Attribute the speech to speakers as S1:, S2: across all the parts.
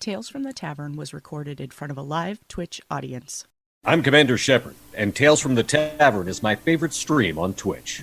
S1: Tales from the Tavern was recorded in front of a live Twitch audience.
S2: I'm Commander Shepard, and Tales from the Tavern is my favorite stream on Twitch.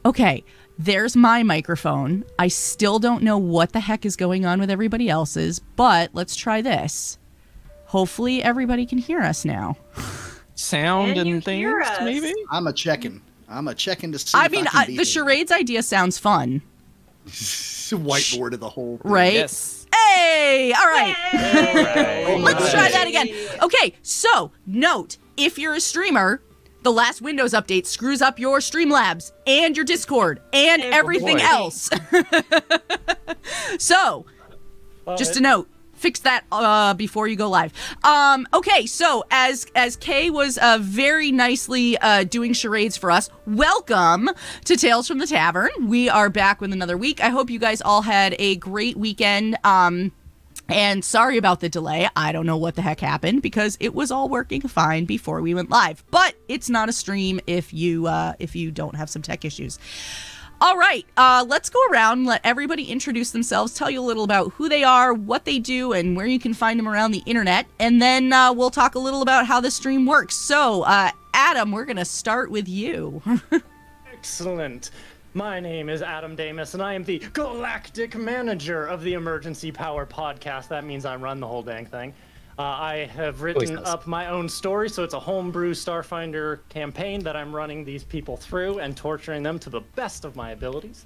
S1: Okay, there's my microphone. I still don't know what the heck is going on with everybody else's, but let's try this. Hopefully everybody can hear us now.
S3: Sound and things, maybe?
S4: I'm a checking to see.
S1: I mean, the charades idea sounds fun.
S4: Whiteboard of the whole thing.
S1: Right?
S3: Yes.
S1: Hey! All right.
S3: Hey.
S1: Let's try that again. Okay, so note, if you're a streamer, the last Windows update screws up your Streamlabs and your Discord and everything else. So, just a note, fix that before you go live. Okay, so as Kay was very nicely doing charades for us, welcome to Tales from the Tavern. We are back with another week. I hope you guys all had a great weekend. And sorry about the delay. I don't know what the heck happened because it was all working fine before we went live. But it's not a stream if you don't have some tech issues. All right, let's go around, let everybody introduce themselves, tell you a little about who they are, what they do, and where you can find them around the internet. And then we'll talk a little about how the stream works. So, Adam, we're going to start with you.
S5: Excellent. My name is Adam Damus, and I am the Galactic Manager of the Emergency Power Podcast. That means I run the whole dang thing. I have written up my own story, so it's a homebrew Starfinder campaign that I'm running these people through and torturing them to the best of my abilities.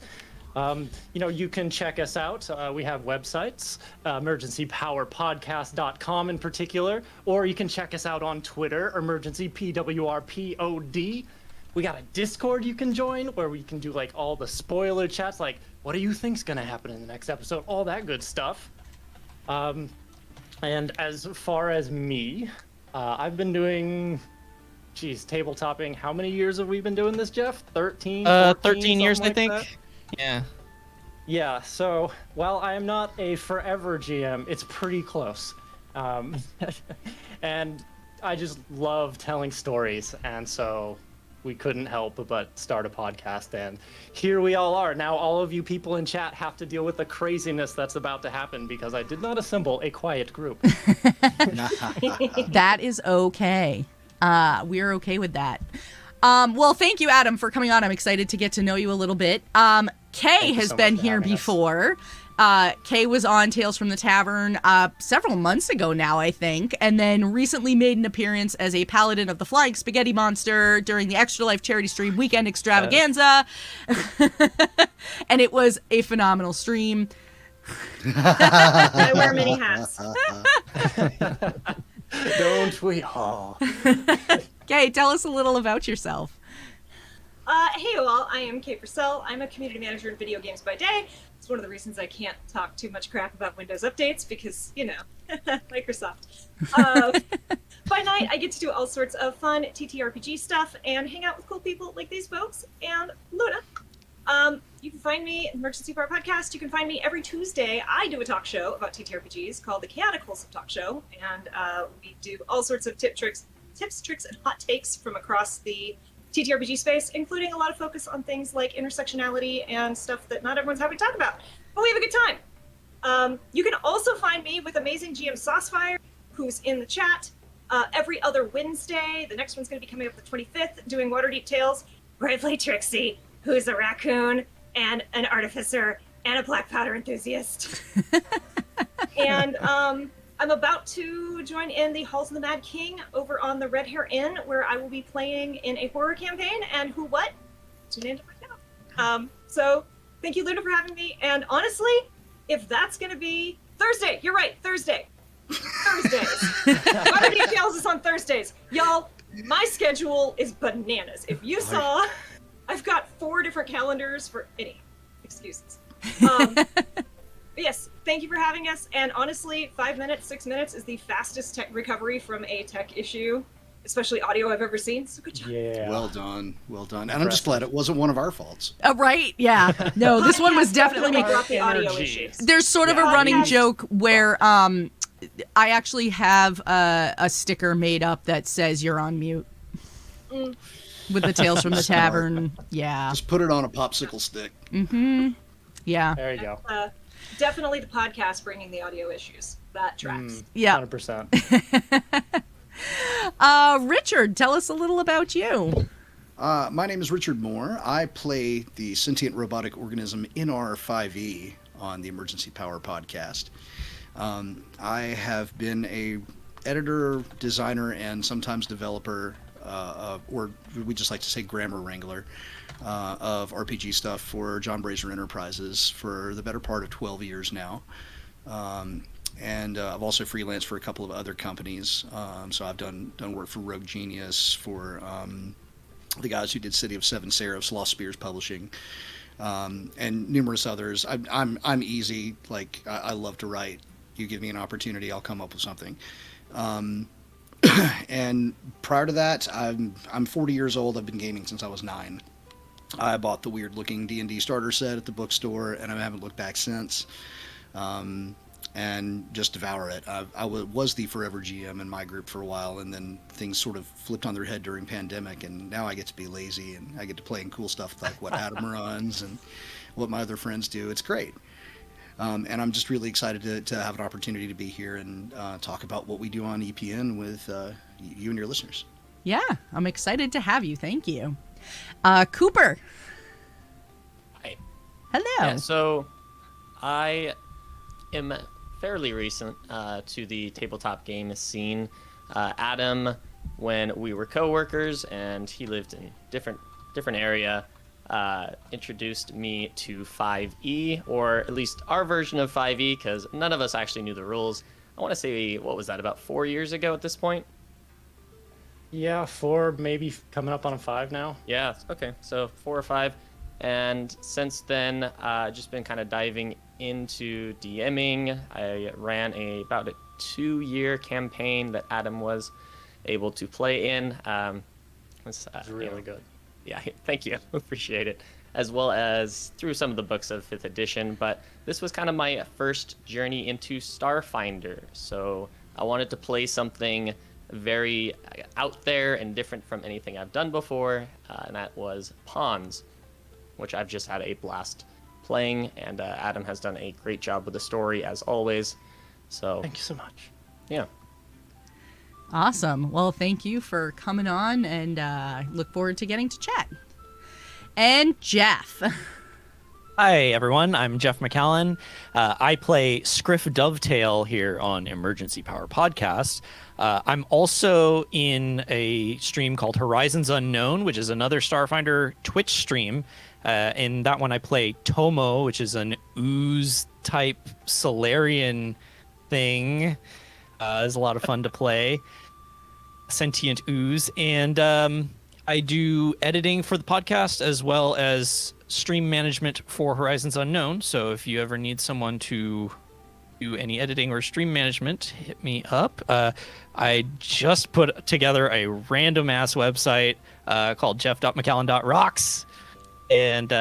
S5: You can check us out. We have websites, emergencypowerpodcast.com in particular, or you can check us out on Twitter, emergencypwrpod. We got a Discord you can join where we can do like all the spoiler chats, like what do you think's gonna happen in the next episode, all that good stuff. And as far as me, I've been doing, tabletopping. How many years have we been doing this, Jeff? 13?
S3: 13 years, I think.
S5: That?
S3: Yeah.
S5: Yeah, so while I am not a forever GM, it's pretty close. And I just love telling stories, and so we couldn't help but start a podcast, and here we all are. Now all of you people in chat have to deal with the craziness that's about to happen because I did not assemble a quiet group.
S1: That is okay. We're okay with that. Well, thank you, Adam, for coming on. I'm excited to get to know you a little bit. Kay has been here before. Kay was on Tales from the Tavern several months ago now, I think, and then recently made an appearance as a paladin of the Flying Spaghetti Monster during the Extra Life charity stream Weekend Extravaganza. And it was a phenomenal stream.
S6: I wear many hats.
S5: Don't we all?
S1: Kay, tell us a little about yourself.
S6: Hey you all, I am Kay Purcell. I'm a community manager in video games by day. It's one of the reasons I can't talk too much crap about Windows updates because, Microsoft. By night, I get to do all sorts of fun TTRPG stuff and hang out with cool people like these folks and Luna. You can find me in the Emergency Power Podcast. You can find me every Tuesday. I do a talk show about TTRPGs called the Chaotic Wholesome Talk Show, and we do all sorts of tips, tricks, and hot takes from across the TTRPG space, including a lot of focus on things like intersectionality and stuff that not everyone's having to talk about. But we have a good time. You can also find me with amazing GM Saucefire, who's in the chat, every other Wednesday. The next one's going to be coming up the 25th, doing Waterdeep Tales, where I play Trixie, who's a raccoon and an artificer and a black powder enthusiast. And I'm about to join in the Halls of the Mad King over on the Red Hair Inn, where I will be playing in a horror campaign, and who what? Tune in to find out. So thank you, Luna, for having me. And honestly, if that's going to be Thursday, you're right, Thursdays. Waterdeep Tales is on Thursdays. Y'all, my schedule is bananas. If you saw, I've got 4 different calendars for any excuses. Yes, thank you for having us. And honestly, 5 minutes, 6 minutes is the fastest tech recovery from a tech issue, especially audio, I've ever seen. So good job.
S5: Yeah.
S4: Well done. And I'm just glad it wasn't one of our faults.
S1: Right, yeah. No, this one was definitely me.
S6: brought the audio issues.
S1: There's sort of a running joke where I actually have a sticker made up that says you're on mute. With the Tales from the Tavern. Yeah.
S4: Just put it on a popsicle stick.
S1: Mm-hmm. Yeah.
S5: There you go.
S6: Definitely the podcast bringing the audio issues. That tracks.
S1: Yeah.
S5: 100%.
S1: Richard, tell us a little about you.
S4: My name is Richard Moore. I play the sentient robotic organism NR5E on the Emergency Power Podcast. I have been a editor, designer, and sometimes developer, or we just like to say grammar wrangler, of RPG stuff for John Brazier Enterprises for the better part of 12 years now. And I've also freelanced for a couple of other companies. So I've done work for Rogue Genius, for the guys who did City of Seven Seraphs, Lost Spears Publishing, and numerous others. I'm easy. Like, I love to write. You give me an opportunity, I'll come up with something. And prior to that, I'm 40 years old. I've been gaming since I was 9. I bought the weird-looking D&D starter set at the bookstore, and I haven't looked back since. And just devour it. I was the forever GM in my group for a while, and then things sort of flipped on their head during pandemic, and now I get to be lazy, and I get to play in cool stuff like what Adam runs and what my other friends do. It's great. And I'm just really excited to have an opportunity to be here and talk about what we do on EPN with you and your listeners.
S1: Yeah, I'm excited to have you. Thank you. Cooper.
S7: Hi.
S1: Hello.
S7: Yeah, so I am fairly recent to the tabletop game scene. Adam, when we were co-workers and he lived in different area, introduced me to 5e, or at least our version of 5e, because none of us actually knew the rules. I want to say, what was that, about 4 years ago at this point?
S5: Yeah, 4, maybe coming up on a 5 now.
S7: Yeah, okay, so 4 or 5. And since then, just been kind of diving into DMing. I ran about a 2-year campaign that Adam was able to play in. It was
S5: Really good.
S7: Yeah, thank you. Appreciate it. As well as through some of the books of 5th edition. But this was kind of my first journey into Starfinder. So I wanted to play something very out there and different from anything I've done before. And that was Pawns, which I've just had a blast playing. And Adam has done a great job with the story, as always. So
S5: Thank you so much.
S7: Yeah.
S1: Awesome. Well, thank you for coming on, and look forward to getting to chat. And Jeff.
S3: Hi, everyone. I'm Jeff McCallan. I play Scriff Dovetail here on Emergency Power Podcast. I'm also in a stream called Horizons Unknown, which is another Starfinder Twitch stream. In that one, I play Tomo, which is an ooze-type Solarian thing. It's a lot of fun to play. Sentient ooze. And I do editing for the podcast as well as stream management for Horizons Unknown. So if you ever need someone to do any editing or stream management, hit me up. I just put together a random ass website called jeff.mccallan.rocks. And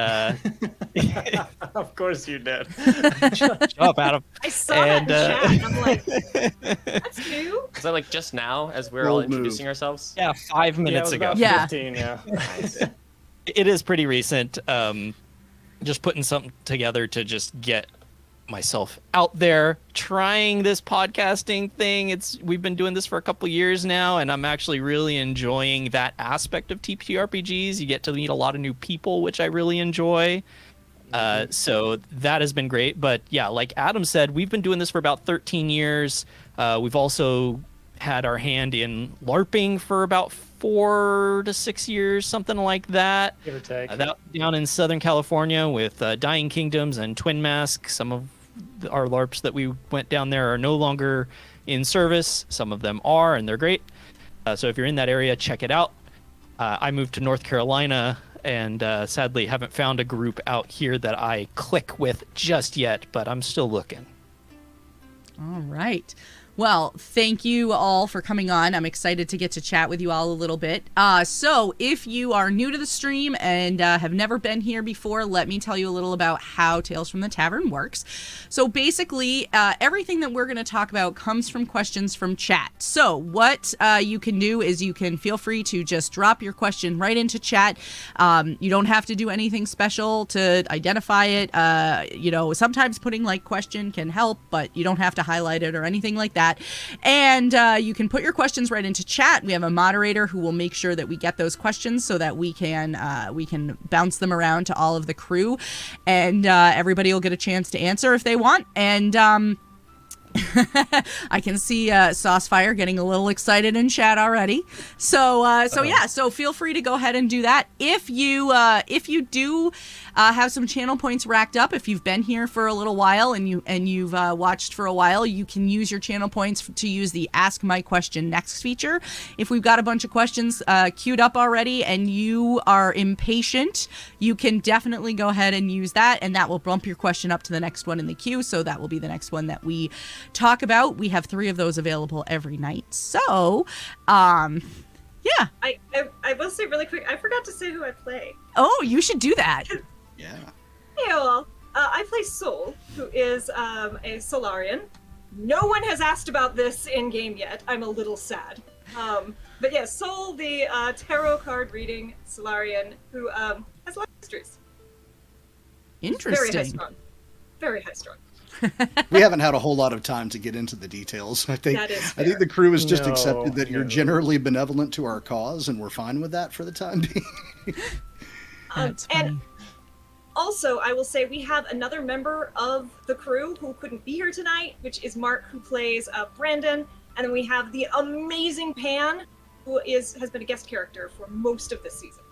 S5: Of course you did.
S3: shut up, Adam.
S6: I saw that in chat, and I'm like, that's new.
S7: Is that like just now as we're all
S4: Bold move.
S7: introducing ourselves?
S3: Yeah, 5 minutes
S5: it
S3: ago.
S5: was
S1: Yeah.
S5: about 15, yeah.
S3: It is pretty recent. Just putting something together to just get myself out there trying this podcasting thing. We've been doing this for a couple years now, and I'm actually really enjoying that aspect of TTRPGs. You get to meet a lot of new people, which I really enjoy. So that has been great. But yeah, like Adam said, we've been doing this for about 13 years. We've also had our hand in LARPing for about 4 to 6 years, something like that.
S5: Give or take.
S3: That down in Southern California with Dying Kingdoms and Twin Mask. Some of our LARPs that we went down there are no longer in service. Some of them are, and they're great. So if you're in that area, check it out. I moved to North Carolina, and sadly haven't found a group out here that I click with just yet, but I'm still looking.
S1: All right. Well, thank you all for coming on. I'm excited to get to chat with you all a little bit. So if you are new to the stream and have never been here before, let me tell you a little about how Tales from the Tavern works. So basically, everything that we're going to talk about comes from questions from chat. So what you can do is you can feel free to just drop your question right into chat. You don't have to do anything special to identify it. Sometimes putting like question can help, but you don't have to highlight it or anything like that. And you can put your questions right into chat. We have a moderator who will make sure that we get those questions so that we can bounce them around to all of the crew, and everybody will get a chance to answer if they want. And I can see Saucefire getting a little excited in chat already. So feel free to go ahead and do that. If you do have some channel points racked up, if you've been here for a little while and you've watched for a while, you can use your channel points to use the Ask My Question Next feature. If we've got a bunch of questions queued up already and you are impatient, you can definitely go ahead and use that, and that will bump your question up to the next one in the queue. So that will be the next one that we talk about. We have 3 of those available every night. So, yeah.
S6: I will say really quick, I forgot to say who I play.
S1: Oh, you should do that.
S4: Yeah.
S6: Hey all, I play Sol, who is a Solarian. No one has asked about this in game yet. I'm a little sad. But yeah, Sol, the tarot card reading Solarian, who has a lot of histories.
S1: Interesting.
S6: Very high strung. Very high strung.
S4: We haven't had a whole lot of time to get into the details. I think the crew has just accepted that you're generally benevolent to our cause, and we're fine with that for the time being.
S1: That's funny.
S6: And also, I will say we have another member of the crew who couldn't be here tonight, which is Mark, who plays Brandon, and then we have the amazing Pan, who has been a guest character for most of this season.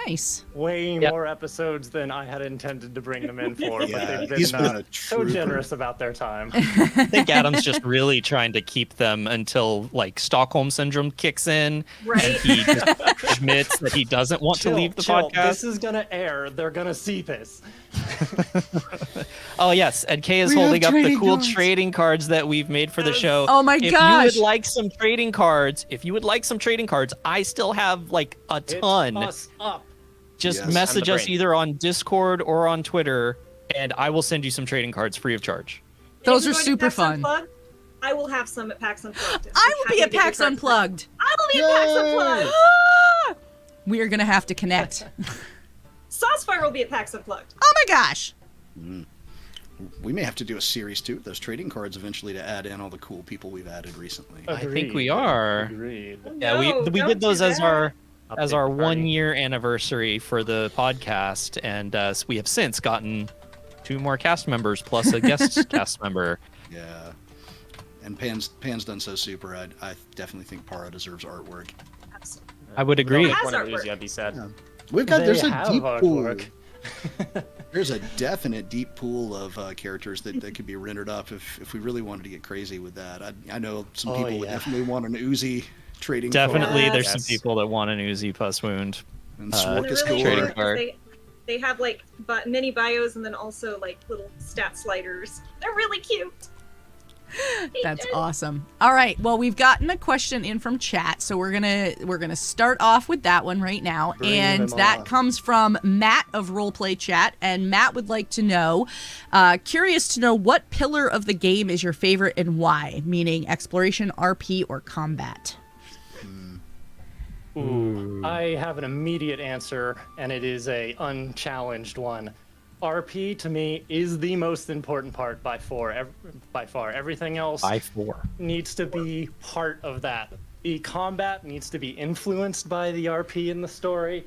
S1: Nice.
S5: Way
S3: Yep.
S5: more episodes than I had intended to bring them in for,
S4: Yeah,
S5: but they've
S4: he's
S5: been
S4: been a
S5: so
S4: trooper.
S5: generous about their time.
S3: I think Adam's just really trying to keep them until like Stockholm syndrome kicks in,
S6: Right.
S3: and he just admits that he doesn't want to leave the
S5: Chill.
S3: podcast.
S5: This is gonna air. They're gonna see this.
S3: Oh yes, and Kay is
S4: We have
S3: holding up the
S4: trading
S3: cool
S4: cards.
S3: trading cards that we've made for the show.
S1: Oh my
S3: If
S1: gosh.
S3: you would like some trading cards, I still have like a
S5: Hit
S3: ton.
S5: us up.
S3: Just
S4: Yes.
S3: message
S7: I'm the
S3: us
S7: brain.
S3: either on Discord or on Twitter, and I will send you some trading cards free of charge.
S1: Those
S6: And
S1: are
S6: if you're
S1: super
S6: going to PAX
S1: fun.
S6: Unplugged, I will have some at PAX Unplugged.
S1: I will be
S6: Happy
S1: at
S6: to give
S1: PAX
S6: you cards.
S1: Unplugged.
S6: I will be at PAX
S4: Yay!
S6: Unplugged.
S1: We are gonna have to connect.
S6: Saucefire will be at PAX Unplugged.
S1: Oh my gosh.
S4: We may have to do a series too with those trading cards eventually to add in all the cool people we've added recently.
S3: I think we are.
S5: Agreed.
S3: Yeah,
S6: No,
S3: we
S6: don't
S3: did those
S6: do
S3: as
S6: that.
S3: our
S7: Update the party.
S3: 1 year anniversary for the podcast, and so we have since gotten 2 more cast members plus a guest cast member.
S4: Yeah. And Pan's done so super. I definitely think Para deserves artwork.
S6: Absolutely.
S3: I would agree.
S6: Has
S7: Want to lose
S6: artwork.
S7: you, I'd be sad.
S4: Yeah. We've got there's
S5: They
S4: a
S5: have
S4: deep pool.
S5: artwork.
S4: There's a definite deep pool of characters that could be rendered up if we really wanted to get crazy with that. I know some
S5: Oh,
S4: people would
S5: yeah.
S4: definitely want an Uzi trading
S3: Definitely,
S4: card.
S3: there's
S7: Yes.
S3: some people that want an Uzi plus wound.
S4: And
S6: And
S4: Swark
S6: they're
S4: is
S6: really
S4: cool.
S3: trading
S6: cute 'cause
S3: card.
S6: they have like mini bios and then also like little stat sliders. They're really cute.
S1: That's awesome. All right. Well, we've gotten a question in from chat, so we're gonna start off with that one right now,
S5: Bring
S1: and
S5: them
S1: that
S5: on.
S1: comes from Matt of Roleplay Chat, and Matt would like to know, curious to know what pillar of the game is your favorite and why, meaning exploration, RP, or combat.
S5: Ooh, I have an immediate answer, and it is a unchallenged one. RP to me is the most important part by far. Everything else
S3: By 4.
S5: needs to be part of that. The combat needs to be influenced by the RP in the story,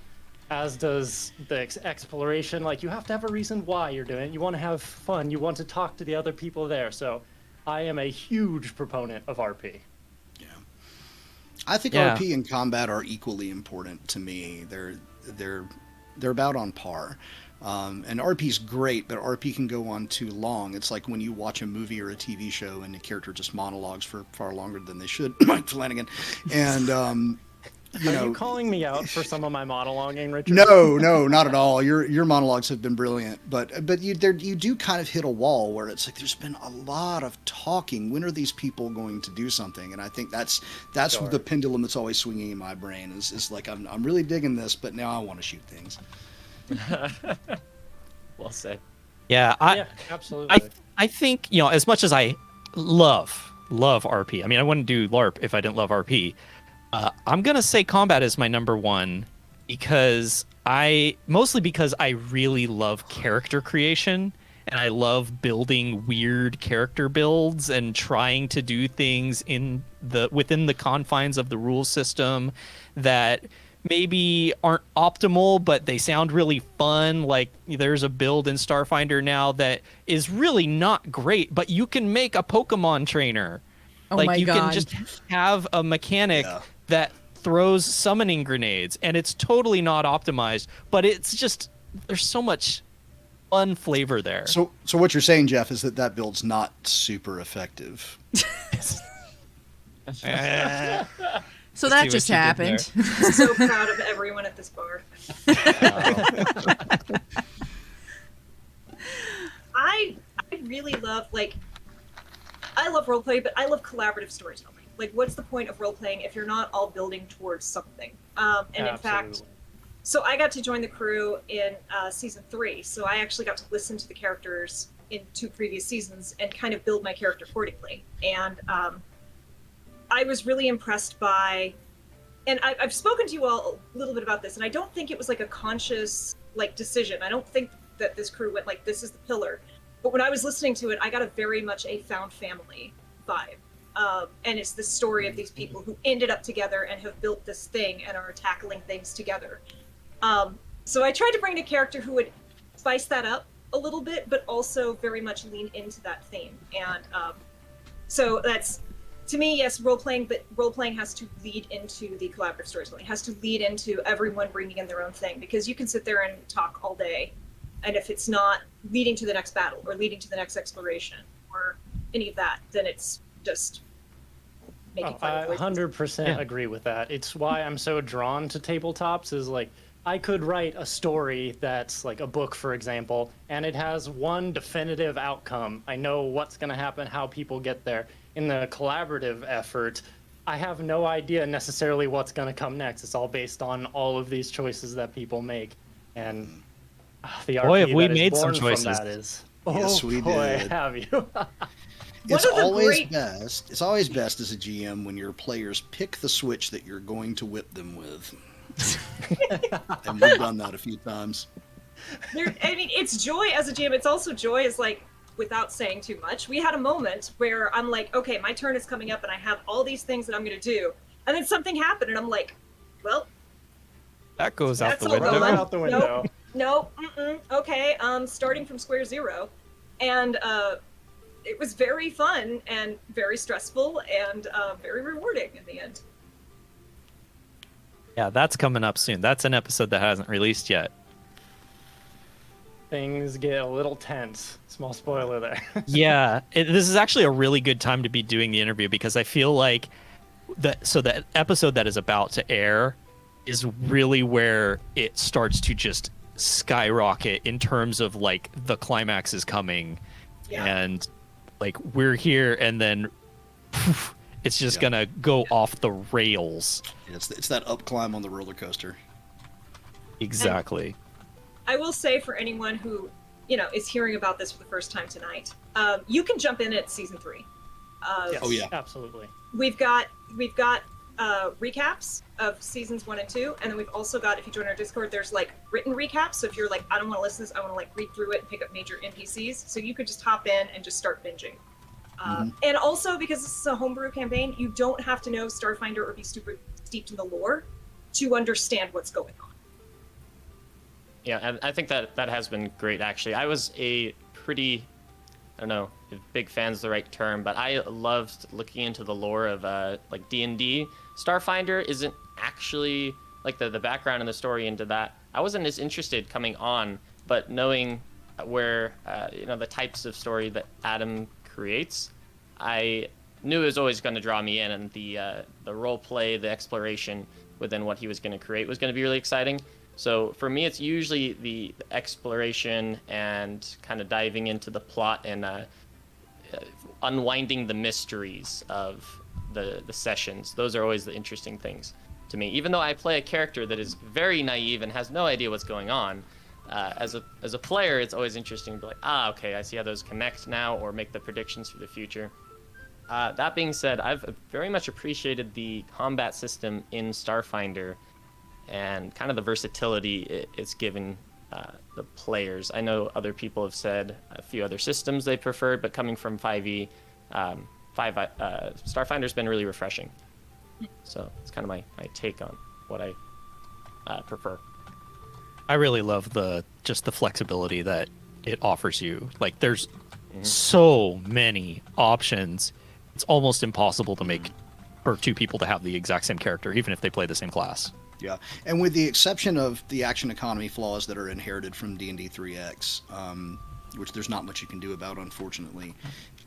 S5: as does the exploration. Like, you have to have a reason why you're doing it. You want to have fun. You want to talk to the other people there. So I am a huge proponent of RP.
S4: I think
S3: Yeah.
S4: RP and combat are equally important to me. They're about on par. And RP's great, but RP can go on too long. It's like when you watch a movie or a TV show and the character just monologues for far longer than they should. Mike Flanagan. And you
S5: Are
S4: know,
S5: you calling me out for some of my monologuing, Richard?
S4: no, not at all. Your monologues have been brilliant, but you do kind of hit a wall where it's like there's been a lot of talking. When are these people going to do something? And I think that's
S5: Sure.
S4: the pendulum that's always swinging in my brain. Is like I'm really digging this, but now I want to shoot things.
S7: Well said.
S3: Yeah,
S5: Yeah, absolutely.
S3: I think, as much as I love RP, I mean, I wouldn't do LARP if I didn't love RP. I'm going to say combat is my number one mostly because I really love character creation, and I love building weird character builds and trying to do things within the confines of the rule system that maybe aren't optimal, but they sound really fun. Like, there's a build in Starfinder now that is really not great, but you can make a Pokemon trainer.
S1: Oh
S3: Like,
S1: my
S3: you
S1: God.
S3: can just have a mechanic
S4: Yeah.
S3: that throws summoning grenades, and it's totally not optimized, but it's just, there's so much fun flavor there.
S4: So what you're saying, Jeff, is that build's not super effective.
S1: So
S3: See
S1: that
S3: what
S1: just
S3: you did
S1: happened.
S6: So proud of everyone at this bar. I really love, like, I love roleplay, but I love collaborative storytelling. Like, what's the point of role-playing if you're not all building towards something? And in fact,
S5: Absolutely.
S6: so I got to join the crew in season 3, so I actually got to listen to the characters in 2 previous seasons and kind of build my character accordingly. And I was really impressed by, and I've spoken to you all a little bit about this, and I don't think it was like a conscious like decision. I don't think that this crew went like, this is the pillar. But when I was listening to it, I got a very much a found family vibe. And it's the story of these people who ended up together and have built this thing and are tackling things together. So I tried to bring a character who would spice that up a little bit, but also very much lean into that theme. And so to me, yes, role playing, but role playing has to lead into the collaborative storytelling. It has to lead into everyone bringing in their own thing, because you can sit there and talk all day, and if it's not leading to the next battle or leading to the next exploration or any of that, then it's just making fun
S5: I
S6: of voices.
S5: 100% agree with that. It's why I'm so drawn to tabletops. Is like, I could write a story that's like a book, for example, and it has one definitive outcome. I know what's going to happen, how people get there. In the collaborative effort, I have no idea necessarily what's going to come next. It's all based on all of these choices that people make. And the
S3: Boy, have
S5: RPG
S3: we
S5: that is
S3: made some
S5: born from
S3: choices.
S5: that is,
S4: Yes,
S5: oh
S4: we
S5: boy,
S4: did.
S5: have you.
S4: It's
S6: of the
S4: always
S6: great-
S4: best. It's always best as a GM when your players pick the switch that you're going to whip them with. And we've done that a few times.
S6: I mean, it's joy as a GM. It's also joy as, like, without saying too much. We had a moment where I'm like, okay, my turn is coming up and I have all these things that I'm going to do. And then something happened and I'm like, well,
S3: That goes out
S6: that's
S3: the
S6: all
S3: window.
S6: gone.
S5: Out the window.
S6: Nope, okay, starting from square zero. And it was very fun and very stressful and very rewarding in the end.
S3: Yeah, that's coming up soon. That's an episode that hasn't released yet.
S5: Things get a little tense. Small spoiler there.
S3: Yeah, this is actually a really good time to be doing the interview because I feel like the episode that is about to air is really where it starts to just skyrocket in terms of like the climax is coming
S6: Yeah.
S3: and like we're here and then poof, it's just gonna go off the rails.
S4: It's that up climb on the roller coaster.
S3: Exactly.
S6: I will say for anyone who, is hearing about this for the first time tonight, you can jump in at season 3.
S5: Yes,
S4: Oh, yeah.
S5: absolutely.
S6: We've got recaps of seasons 1 and 2, and then we've also got, if you join our Discord, there's like written recaps. So if you're like, I don't want to listen to this, I want to like read through it and pick up major NPCs. So you could just hop in and just start binging. And also, because this is a homebrew campaign, you don't have to know Starfinder or be super steeped in the lore to understand what's going on.
S7: Yeah, and I think that has been great, actually. I was a pretty, I don't know if big fan's the right term, but I loved looking into the lore of like D&D. Starfinder isn't actually, like the background and the story into that, I wasn't as interested coming on, but knowing where, the types of story that Adam creates, I knew it was always going to draw me in, and the role play, the exploration within what he was going to create was going to be really exciting. So for me, it's usually the exploration and kind of diving into the plot and unwinding the mysteries of the sessions. Those are always the interesting things to me. Even though I play a character that is very naive and has no idea what's going on, as a player, it's always interesting to be like, okay, I see how those connect now, or make the predictions for the future. That being said, I've very much appreciated the combat system in Starfinder and kind of the versatility it's given the players. I know other people have said a few other systems they preferred, but coming from 5e, Starfinder's been really refreshing. So it's kind of my take on what I prefer.
S3: I really love the flexibility that it offers you. Like there's so many options. It's almost impossible to make for two people to have the exact same character, even if they play the same class.
S4: Yeah, and with the exception of the action economy flaws that are inherited from D&D 3X, which there's not much you can do about, unfortunately,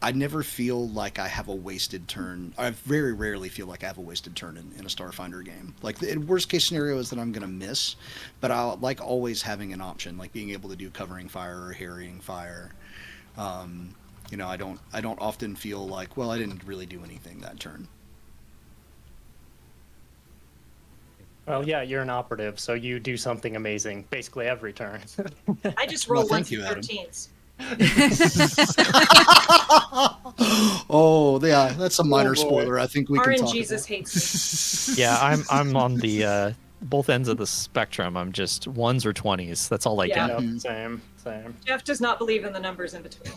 S4: I never feel like I have a wasted turn. I very rarely feel like I have a wasted turn in a Starfinder game. Like, the worst case scenario is that I'm going to miss, but I like always having an option, like being able to do covering fire or harrying fire. I don't often feel like, well, I didn't really do anything that turn.
S5: Well, yeah, you're an operative, so you do something amazing basically every turn.
S6: I just roll
S4: Well, thank
S6: ones
S4: you,
S6: and
S4: Adam.
S6: 13s.
S4: Oh, yeah, that's a minor
S5: boy.
S4: spoiler. I think we can talk
S6: RNGesus
S4: about.
S6: hates me.
S3: Yeah, I'm on the both ends of the spectrum. I'm just 1s or 20s. That's all I
S6: Yeah.
S3: get.
S5: Yep, same.
S6: Jeff does not believe in the numbers in between.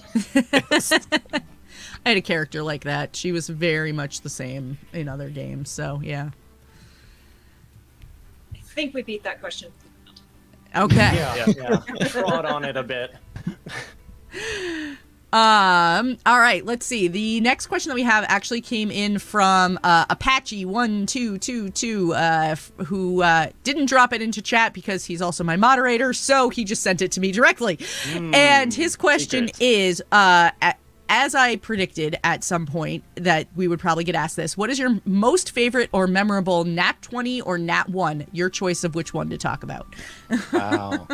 S1: I had a character like that. She was very much the same in other games. So yeah.
S6: I think we beat that question.
S1: Okay.
S5: Yeah. Trod on it a bit.
S1: All right, let's see. The next question that we have actually came in from Apache1222, who didn't drop it into chat because he's also my moderator, so he just sent it to me directly. And his question is, as I predicted at some point that we would probably get asked this, what is your most favorite or memorable Nat 20 or Nat 1? Your choice of which one to talk about.
S3: Wow.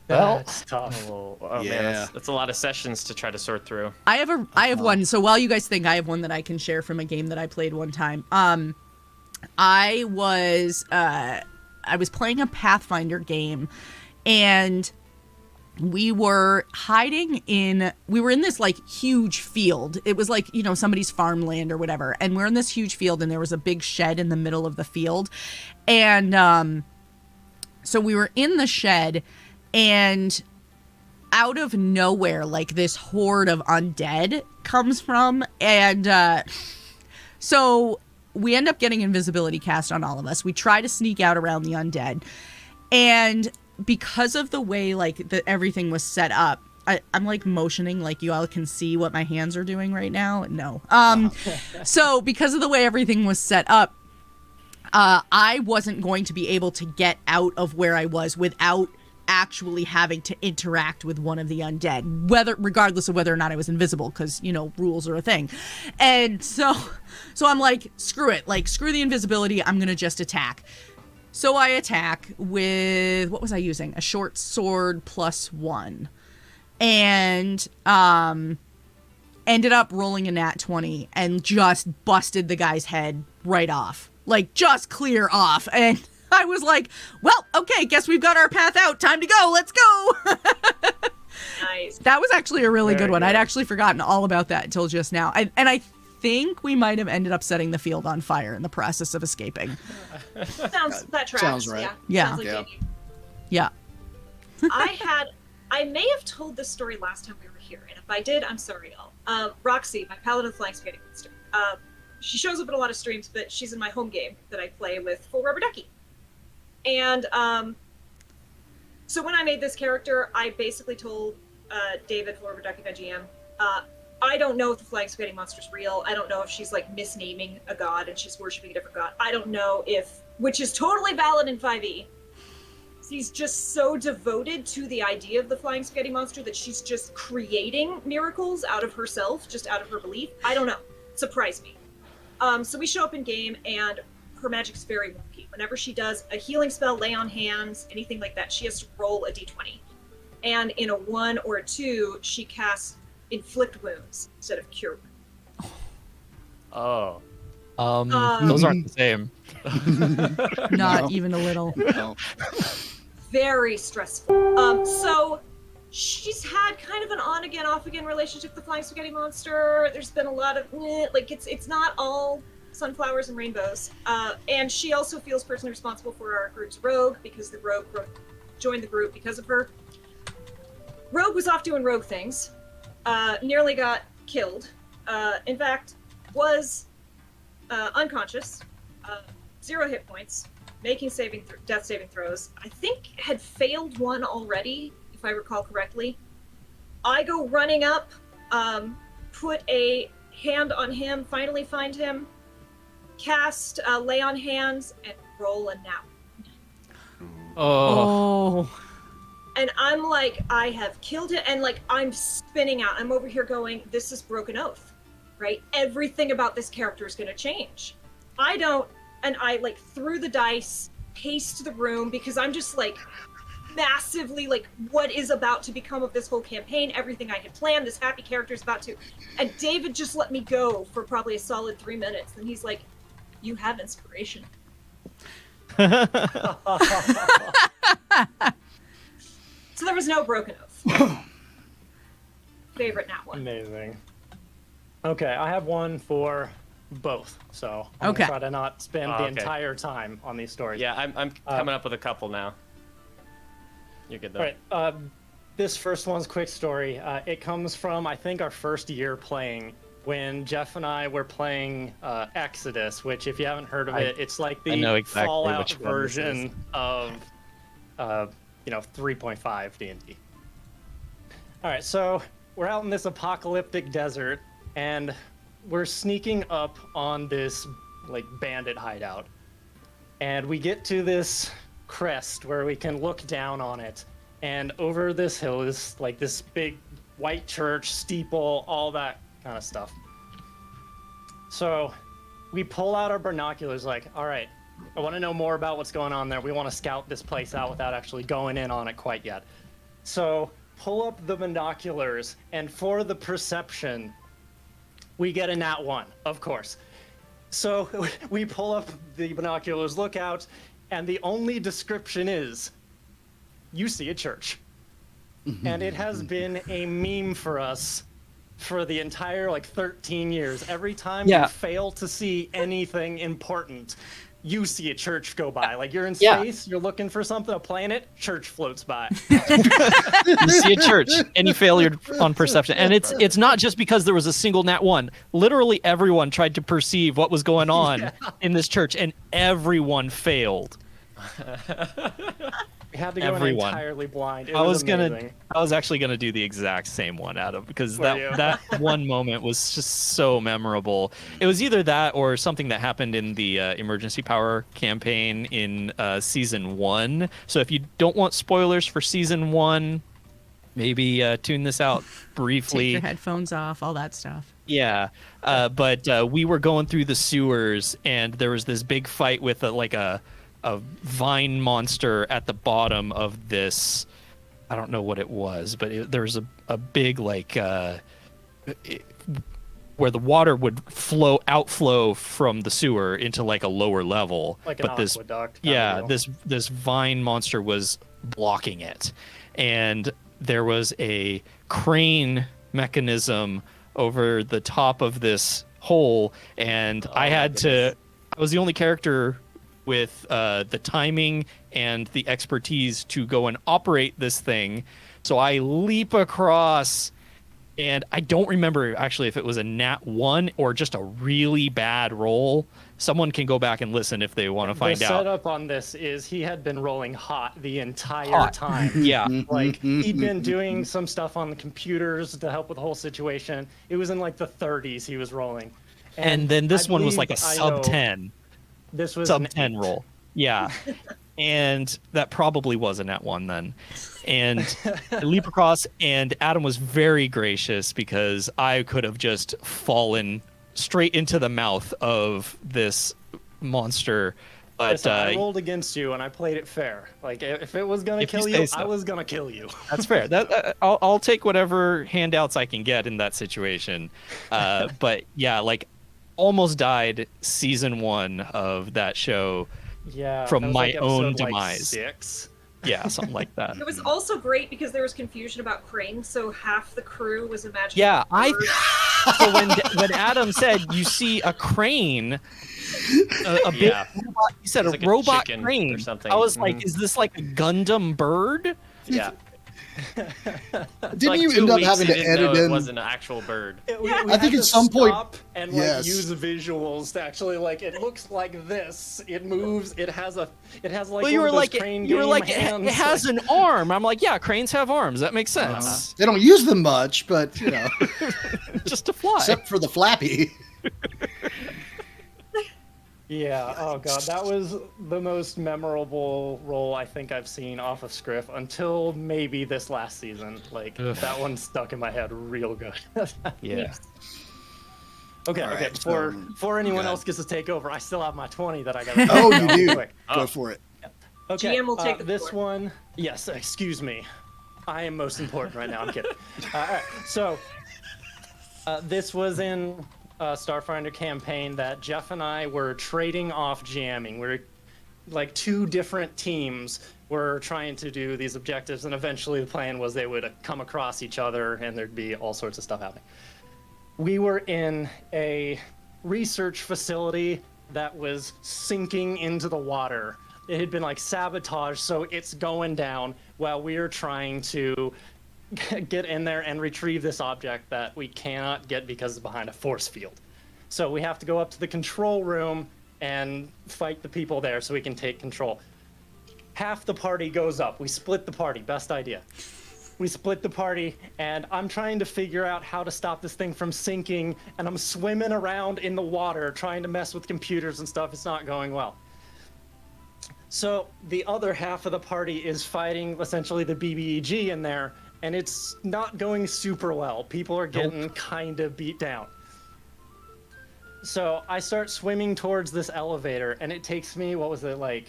S5: That's tough.
S7: Man, that's a lot of sessions to try to sort through.
S1: I have one. So while you guys think, I have one that I can share from a game that I played one time. I was playing a Pathfinder game, and we were in this like huge field. It was like, somebody's farmland or whatever. And we're in this huge field, and there was a big shed in the middle of the field. And so we were in the shed, and out of nowhere, like this horde of undead comes from. And so we end up getting invisibility cast on all of us. We try to sneak out around the undead. And because of the way everything was set up, I'm like motioning like you all can see what my hands are doing right now. No. So because of the way everything was set up, I wasn't going to be able to get out of where I was without actually having to interact with one of the undead, regardless of whether or not I was invisible, because rules are a thing. And so I'm like, screw it, like screw the invisibility, I'm gonna just attack. So I attack with, what was I using? A short sword +1, and ended up rolling a nat 20 and just busted the guy's head right off, like just clear off. And I was like, well, okay, guess we've got our path out. Time to go. Let's go.
S6: Nice.
S1: That was actually a really
S5: Very
S1: good one.
S5: good.
S1: I'd actually forgotten all about that until just now. And I think we might have ended up setting the field on fire in the process of escaping.
S6: That tracks.
S4: Sounds right.
S1: Yeah.
S6: Sounds like
S4: Yeah.
S6: Danny.
S1: Yeah.
S6: I may have told this story last time we were here, and if I did, I'm sorry, y'all. Roxy, my paladin flying spaghetti monster. She shows up in a lot of streams, but she's in my home game that I play with Full Rubber Ducky. And so when I made this character, I basically told David, Full Rubber Ducky, my GM, I don't know if the flying spaghetti monster's real. I don't know if she's like misnaming a god and she's worshiping a different god. I don't know which is totally valid in 5e. She's just so devoted to the idea of the flying spaghetti monster that she's just creating miracles out of herself, just out of her belief. I don't know. Surprise me. So we show up in game, and her magic's very wonky. Whenever she does a healing spell, lay on hands, anything like that, she has to roll a d20. And in a 1 or a 2, she casts inflict wounds instead of cure wounds.
S7: Oh.
S3: Those aren't the same.
S1: Not even a little.
S4: No.
S6: Very stressful. So she's had kind of an on-again, off-again relationship with the flying spaghetti monster. There's been a lot of it's not all sunflowers and rainbows. And she also feels personally responsible for our group's rogue, because the rogue joined the group because of her. Rogue was off doing rogue things. Nearly got killed. In fact, was unconscious. 0 hit points. Making death saving throws. I think had failed one already, if I recall correctly. I go running up, put a hand on him, finally find him, cast lay on hands, and roll a nat.
S1: Oh.
S6: And I'm like, I have killed it, and like I'm spinning out. I'm over here going, this is broken oath, right? Everything about this character is going to change. I like threw the dice, paced the room, because I'm just like massively like, what is about to become of this whole campaign? Everything I had planned, this happy character is about to. And David just let me go for probably a solid 3 minutes. And he's like, you have inspiration. So there was no broken oath. Favorite nat one.
S5: Amazing. Okay, I have one for both, so I'm
S1: Okay.
S5: gonna try to not spend the
S7: Okay.
S5: entire time on these stories.
S7: Yeah, I'm coming up with a couple now. You're good though.
S5: All right. This first one's quick story. It comes from, I think, our first year playing, when Jeff and I were playing Exodus, which, if you haven't heard of it, it's like the
S3: know exactly
S5: Fallout
S3: which one this is.
S5: version of 3.5 D&D. All right, so we're out in this apocalyptic desert, and we're sneaking up on this like bandit hideout, and we get to this crest where we can look down on it, and over this hill is like this big white church, steeple, all that kind of stuff. So we pull out our binoculars, like, all right, I want to know more about what's going on there. We want to scout this place out without actually going in on it quite yet. So pull up the binoculars, and for the perception, we get a nat 1, of course. So we pull up the binoculars, look out, and the only description is, you see a church. And it has been a meme for us for the entire, 13 years. Every time you fail to see anything important, you see a church go by. Like, you're in space, you're looking for something, a planet, church floats by.
S3: You see a church, and you failed on perception. And it's not just because there was a single nat 1. Literally everyone tried to perceive what was going on in this church, and everyone failed.
S5: We had to go in entirely blind. It
S3: I was actually gonna do the exact same one, Adam, because that one moment was just so memorable. It was either that or something that happened in the emergency power campaign in season 1. So if you don't want spoilers for season 1, maybe tune this out briefly.
S1: Take your headphones off, all that stuff.
S3: Yeah, but we were going through the sewers, and there was this big fight with a vine monster at the bottom of this. I don't know what it was, but there was a big where the water would outflow from the sewer into a lower level.
S5: Like an aqueduct.
S3: This vine monster was blocking it, and there was a crane mechanism over the top of this hole, and I was the only character with the timing and the expertise to go and operate this thing. So I leap across, and I don't remember actually if it was a nat 1 or just a really bad roll. Someone can go back and listen if they want to find out.
S5: The setup on this is he had been rolling hot the entire time.
S3: Yeah.
S5: He'd been doing some stuff on the computers to help with the whole situation. It was in the 30s he was rolling.
S3: And then this one was a sub 10.
S5: This was
S3: sub 10 roll. Yeah. And that probably was a nat 1 then. And I leap across, and Adam was very gracious because I could have just fallen straight into the mouth of this monster. But
S5: listen, I rolled against you, and I played it fair. If it was going to kill you, I was going to kill you.
S3: That's fair. I'll take whatever handouts I can get in that situation. But yeah, almost died season 1 of that show from my own demise.
S5: 6.
S3: Yeah, something like that.
S6: It was also great because there was confusion about cranes, so half the crew was imagining.
S3: Yeah, so when Adam said you see a crane, a big robot, he said a robot crane or something. I was like, is this a Gundam bird?
S7: Yeah.
S4: Didn't you end up having to edit in?
S7: It wasn't an actual bird.
S4: I think at some point.
S5: And use visuals to actually it looks like this. It moves. It has
S3: Well, you were like it has an arm. I'm like, yeah, cranes have arms. That makes sense.
S4: They don't use them much, but
S3: just to fly.
S4: Except for the flappy.
S5: Yeah, oh god, that was the most memorable role I think I've seen off of Scriff until maybe this last season. That one stuck in my head real good.
S3: Yeah.
S5: Okay, before anyone else gets to take over, I still have my 20 that I got.
S4: Oh, you do? Quick. Go for it.
S5: Okay,
S6: GM will take
S5: this one. Yes, excuse me. I am most important right now. I'm kidding. All right, so this was in Starfinder campaign that Jeff and I were trading off jamming. We're 2 different teams were trying to do these objectives, and eventually the plan was they would come across each other and there'd be all sorts of stuff happening. We were in a research facility that was sinking into the water. It had been sabotaged, so it's going down while we are trying to get in there and retrieve this object that we cannot get because it's behind a force field. So we have to go up to the control room and fight the people there so we can take control. Half the party goes up. We split the party. Best idea. we split the party, and I'm trying to figure out how to stop this thing from sinking, and I'm swimming around in the water trying to mess with computers and stuff. It's not going well. So the other half of the party is fighting essentially the BBEG in there, and it's not going super well. People are getting kind of beat down. So I start swimming towards this elevator, and it takes me, what was it, like...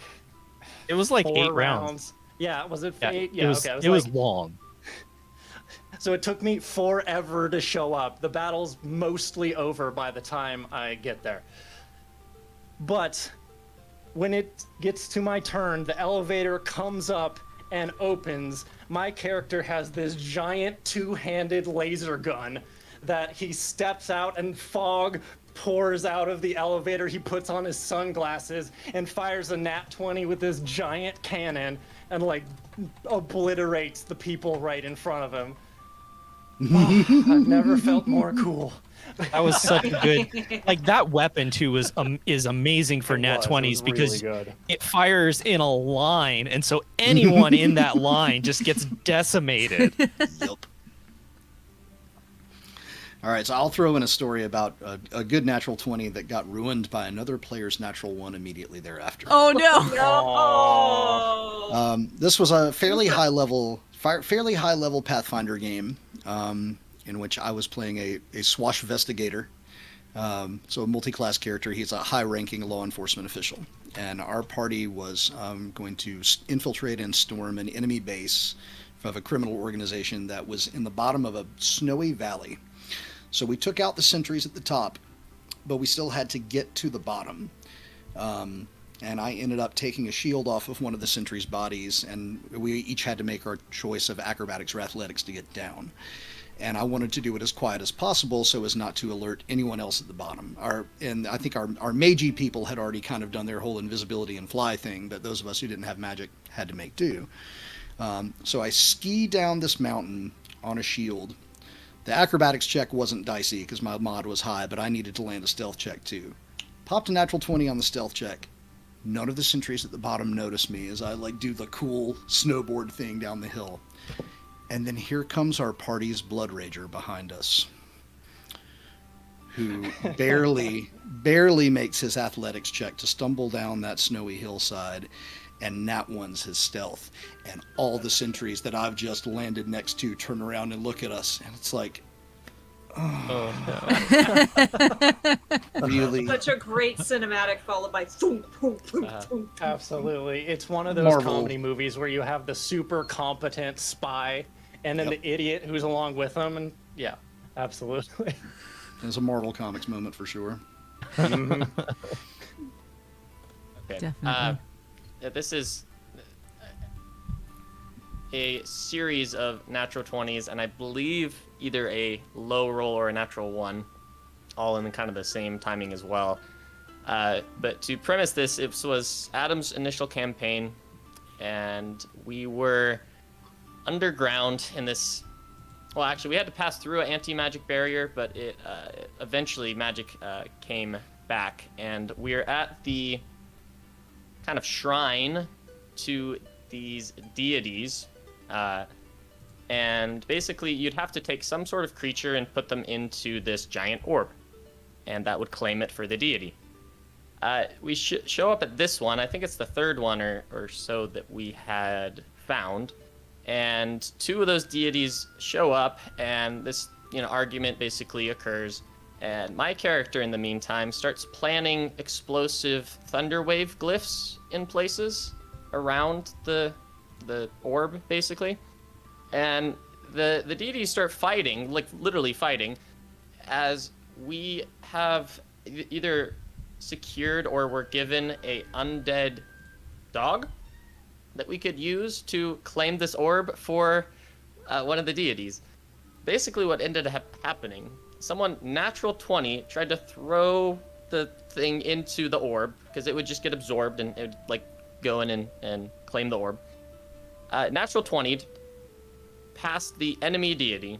S3: It was like
S5: 4
S3: 8 rounds.
S5: Yeah, was it
S3: Yeah,
S5: 8?
S3: it
S5: Yeah,
S3: was,
S5: okay.
S3: it was long.
S5: So it took me forever to show up. The battle's mostly over by the time I get there. But when it gets to my turn, the elevator comes up and opens. My character has this giant 2-handed laser gun that he steps out, and fog pours out of the elevator. He puts on his sunglasses and fires a nat 20 with this giant cannon and like obliterates the people right in front of him. Oh, I've never felt more cool.
S3: That was such a good, like that weapon too is amazing for nat 20s because it fires in a line, and so anyone in that line just gets decimated.
S4: Yup. All right, so I'll throw in a story about a good natural 20 that got ruined by another player's natural 1 immediately thereafter.
S1: Oh no!
S4: This was a fairly high level Pathfinder game in which I was playing a swashvestigator. So a multi-class character. He's a high-ranking law enforcement official, and our party was going to infiltrate and storm an enemy base of a criminal organization that was in the bottom of a snowy valley. So we took out the sentries at the top, but we still had to get to the bottom. And I ended up taking a shield off of one of the sentries' bodies, and we each had to make our choice of acrobatics or athletics to get down. And I wanted to do it as quiet as possible so as not to alert anyone else at the bottom. And I think our magey people had already kind of done their whole invisibility and fly thing, but those of us who didn't have magic had to make do. So I ski down this mountain on a shield. The acrobatics check wasn't dicey because my mod was high, but I needed to land a stealth check too. Popped a natural 20 on the stealth check. None of the sentries at the bottom noticed me as I do the cool snowboard thing down the hill. And then here comes our party's Blood Rager behind us, who barely makes his athletics check to stumble down that snowy hillside, and nat one's his stealth. And all the sentries that I've just landed next to turn around and look at us, and it's like, oh no. Really?
S6: Such a great cinematic followed by boom, boom, boom, boom.
S5: Absolutely. It's one of those
S4: Marvel.
S5: comedy movies where you have the super competent spy and then the idiot who's along with them, and yeah, absolutely.
S4: It's a Marvel Comics moment for sure.
S7: Okay.
S1: Definitely.
S7: This is a series of natural 20s, and I believe either a low roll or a natural 1, all in kind of the same timing as well. But to premise this, it was Adam's initial campaign, and we were underground in this. Well, actually, we had to pass through an anti-magic barrier, but it eventually magic came back, and we're at the kind of shrine to these deities, and basically you'd have to take some sort of creature and put them into this giant orb, and that would claim it for the deity. We show up at this one. I think it's the third one or so that we had found, and 2 of those deities show up, and this argument basically occurs. And my character, in the meantime, starts planning explosive thunderwave glyphs in places around the orb, basically. And the deities start fighting, like literally fighting, as we have either secured or were given a undead dog that we could use to claim this orb for one of the deities. Basically, what ended up happening, someone natural 20 tried to throw the thing into the orb because it would just get absorbed and it would go in and claim the orb. Natural 20 past the enemy deity,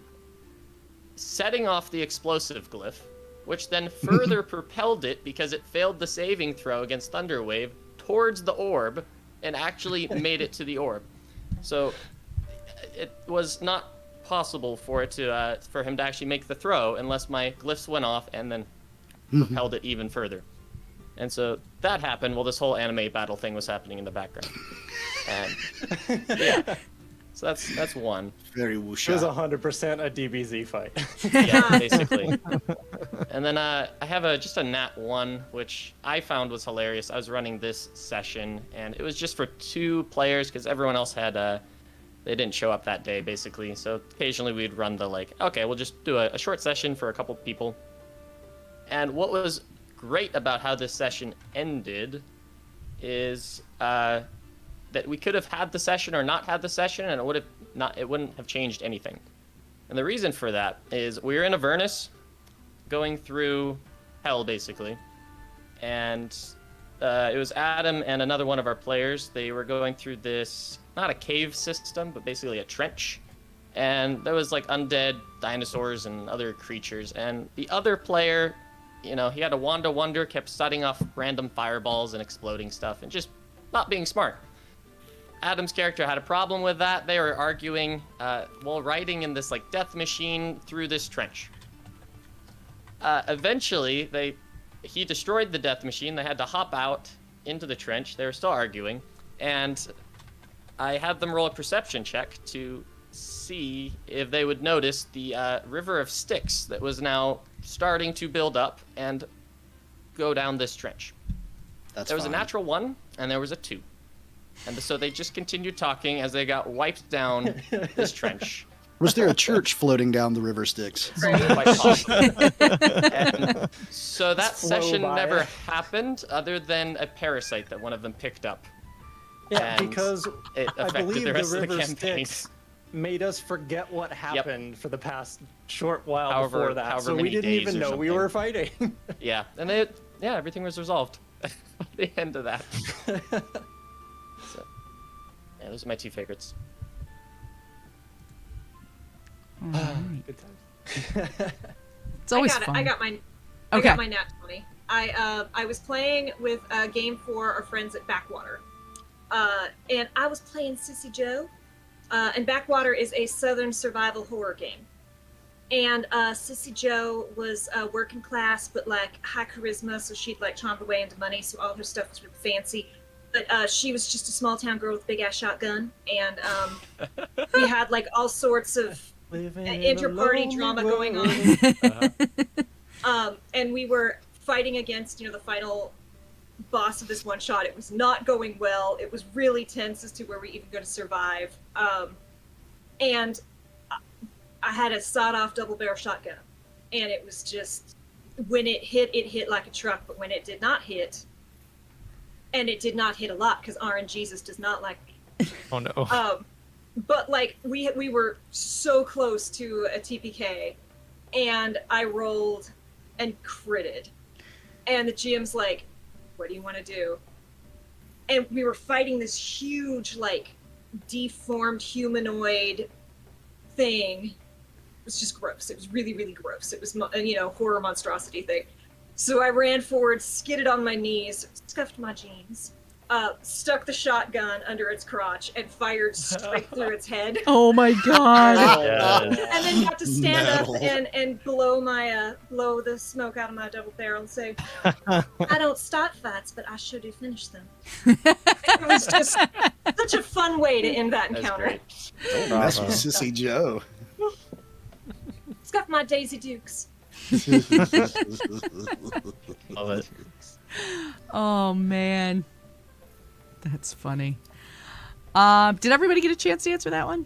S7: setting off the explosive glyph, which then further propelled it because it failed the saving throw against Thunderwave towards the orb and actually made it to the orb. So it was not possible for it to for him to actually make the throw unless my glyphs went off and then propelled it even further. And so that happened while this whole anime battle thing was happening in the background. And yeah, so that's one.
S4: Very
S5: It
S4: wuxia.
S5: was 100% a DBZ fight.
S7: Yeah, basically. And then I have just a nat 1, which I found was hilarious. I was running this session, and it was just for 2 players because everyone else had they didn't show up that day, basically. So occasionally we'd run the okay, we'll just do a short session for a couple people. And what was great about how this session ended is that we could have had the session or not had the session, and it wouldn't have changed anything. And the reason for that is we were in Avernus, going through hell basically, and it was Adam and another one of our players. They were going through this, not a cave system, but basically a trench, and there was undead dinosaurs and other creatures. And the other player, he had a wand of wonder, kept setting off random fireballs and exploding stuff, and just not being smart. Adam's character had a problem with that. They were arguing while riding in this death machine through this trench. Eventually, he destroyed the death machine. They had to hop out into the trench. They were still arguing, and I had them roll a perception check to see if they would notice the river of sticks that was now starting to build up and go down this trench. There was a natural 1, and there was a 2. And so they just continued talking as they got wiped down this trench.
S4: Was there a church floating down the river Styx?
S7: Quite possible. And so that
S5: Just flow
S7: session
S5: by.
S7: never happened, other than a parasite that one of them picked up.
S5: Yeah,
S7: And
S5: because
S7: it
S5: I
S7: affected
S5: believe
S7: the rest
S5: the
S7: of the
S5: river
S7: campaign.
S5: Styx made us forget what happened for the past short while
S7: However-
S5: before that.
S7: however
S5: So we
S7: many
S5: didn't
S7: days
S5: even
S7: or
S5: know we
S7: something.
S5: were fighting.
S7: Yeah, and everything was resolved at the end of that. So, yeah, those are my 2 favorites.
S5: Good times.
S1: It's always
S6: I got
S1: fun.
S6: it. I got my
S1: Okay.
S6: nat 20. I was playing with game for our friends at Backwater, and I was playing Sissy Joe, and Backwater is a southern survival horror game. And Sissy Joe was working class, but high charisma, so she'd charmed her way into money, so all her stuff was really fancy. But she was just a small town girl with a big ass shotgun, and we had all sorts of inter-party drama going on. And we were fighting against, the final boss of this one shot. It was not going well. It was really tense as to were we even going to survive. And I had a sawed-off double-barrel shotgun, and it was just, when it hit like a truck. But when it did not hit, and it did not hit a lot because RNGesus does not like me.
S3: Oh no.
S6: But we were so close to a TPK, and I rolled and critted, and the GM's like, "What do you want to do?" And we were fighting this huge deformed humanoid thing. It was just gross. It was really, really gross. It was horror monstrosity thing. So I ran forward, skidded on my knees, scuffed my jeans, stuck the shotgun under its crotch, and fired straight through its head.
S1: Oh my god.
S3: Yes.
S6: And then got to stand up
S4: No.
S6: and blow the smoke out of my double barrel and say, "I don't start fights, but I sure do finish them." It was just such a fun way to end that
S7: That's
S6: encounter.
S7: great.
S4: Don't mess with Sissy Joe.
S6: Scuff my Daisy Dukes.
S7: Love it.
S1: Oh man. That's funny. Did everybody get a chance to answer that one?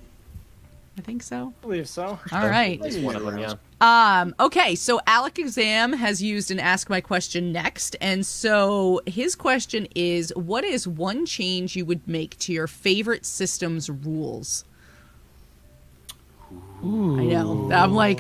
S1: I think so.
S5: I believe so.
S1: All right.
S7: At least one of them, yeah.
S1: Okay, so Alec Exam has used an Ask My Question next, and so his question is, what is one change you would make to your favorite system's rules? I know. I'm like,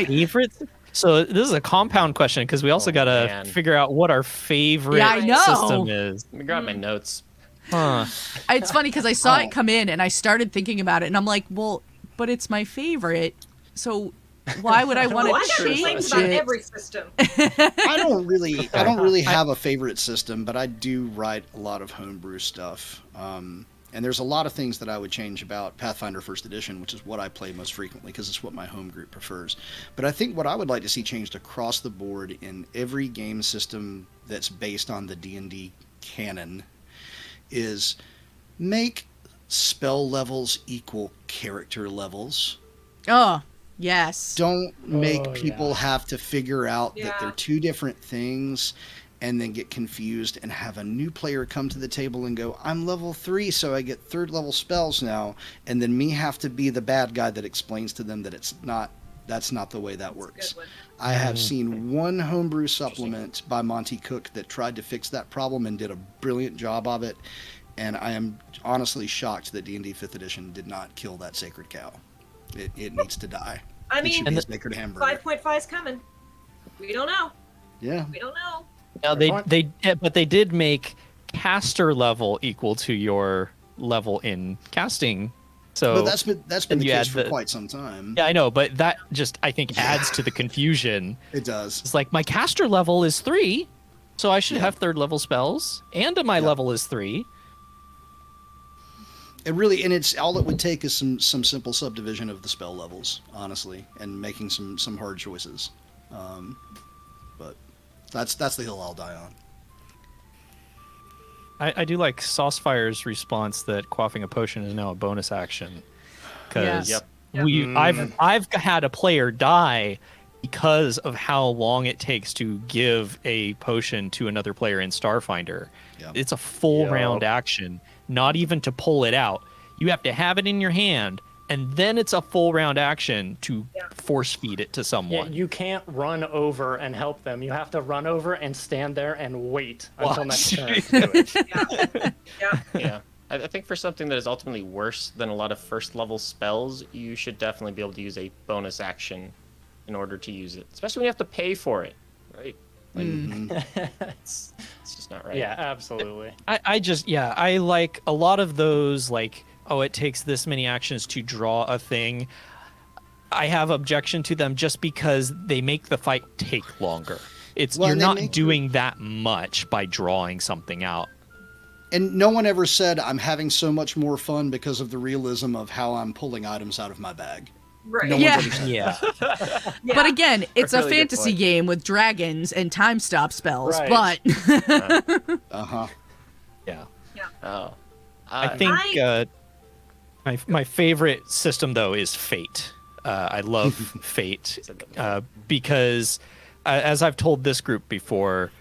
S3: Favorites? So this is a compound question because we also got to
S7: man.
S3: figure out what our favorite
S1: Yeah, I know.
S3: system is.
S7: Let me grab my notes.
S3: Huh.
S1: it's funny because I saw it come in and I started thinking about it, and I'm like, well, but it's my favorite, so why would I want
S6: Oh, I
S1: to
S6: got
S1: change
S6: complaints about
S1: it?
S6: every system.
S4: I don't really have a favorite system, but I do write a lot of homebrew stuff. And And there's a lot of things that I would change about Pathfinder First Edition, which is what I play most frequently because it's what my home group prefers. But I think what I would like to see changed across the board in every game system that's based on the D&D canon is make spell levels equal character levels.
S1: Oh, yes.
S4: Don't make people have to figure out that
S6: Yeah.
S4: they're two different things and then get confused and have a new player come to the table and go, I'm level 3, so I get 3rd level spells now, and then me have to be the bad guy that explains to them that that's not the way that works.
S6: Good one.
S4: I have seen one homebrew supplement by Monty Cook that tried to fix that problem and did a brilliant job of it, and I am honestly shocked that D&D 5th edition did not kill that sacred cow. It needs to die.
S6: I
S4: It should
S6: mean,
S4: be a sacred hamburger.
S6: 5.5 is coming. We don't know.
S4: Yeah.
S6: We don't know.
S3: Now but they did make caster level equal to your level in casting. So
S4: But that's been the
S3: you
S4: case
S3: add
S4: for
S3: the-
S4: quite some time.
S3: yeah, I know, but that just I think adds to the confusion.
S4: It does.
S3: It's like my caster level is 3, so I should have 3rd level spells, and my level is 3.
S4: And it's all it would take is some simple subdivision of the spell levels, honestly, and making some hard choices. But that's the hill I'll die on.
S3: I do like Saucefire's response that quaffing a potion is now a bonus action, because
S1: Yeah.
S3: I've had a player die because of how long it takes to give a potion to another player in Starfinder.
S4: Yep.
S3: It's a full round action, not even to pull it out. You have to have it in your hand, and then it's a full round action to force feed it to
S5: Yeah,
S3: someone.
S5: you can't run over and help them. You have to run over and stand there and wait until next turn to do it.
S6: Yeah.
S7: Yeah. I think for something that is ultimately worse than a lot of first level spells, you should definitely be able to use a bonus action in order to use it, especially when you have to pay for it, right? Like, it's just not right.
S5: Yeah, absolutely.
S3: I like a lot of those, like, oh, it takes this many actions to draw a thing. I have objection to them just because they make the fight take longer. You're
S4: and they
S3: not
S4: make
S3: doing that much by drawing something out.
S4: And no one ever said I'm having so much more fun because of the realism of how I'm pulling items out of my bag.
S6: Right.
S4: No
S1: Yeah.
S4: one's ever said
S3: Yeah.
S6: Yeah.
S1: But again, it's a
S7: really good
S1: fantasy
S7: point.
S1: game with dragons and time stop spells,
S5: Right.
S1: but
S4: Uh-huh.
S3: Yeah.
S7: Oh.
S3: I think my favorite system though is Fate. I love Fate because, as I've told this group before,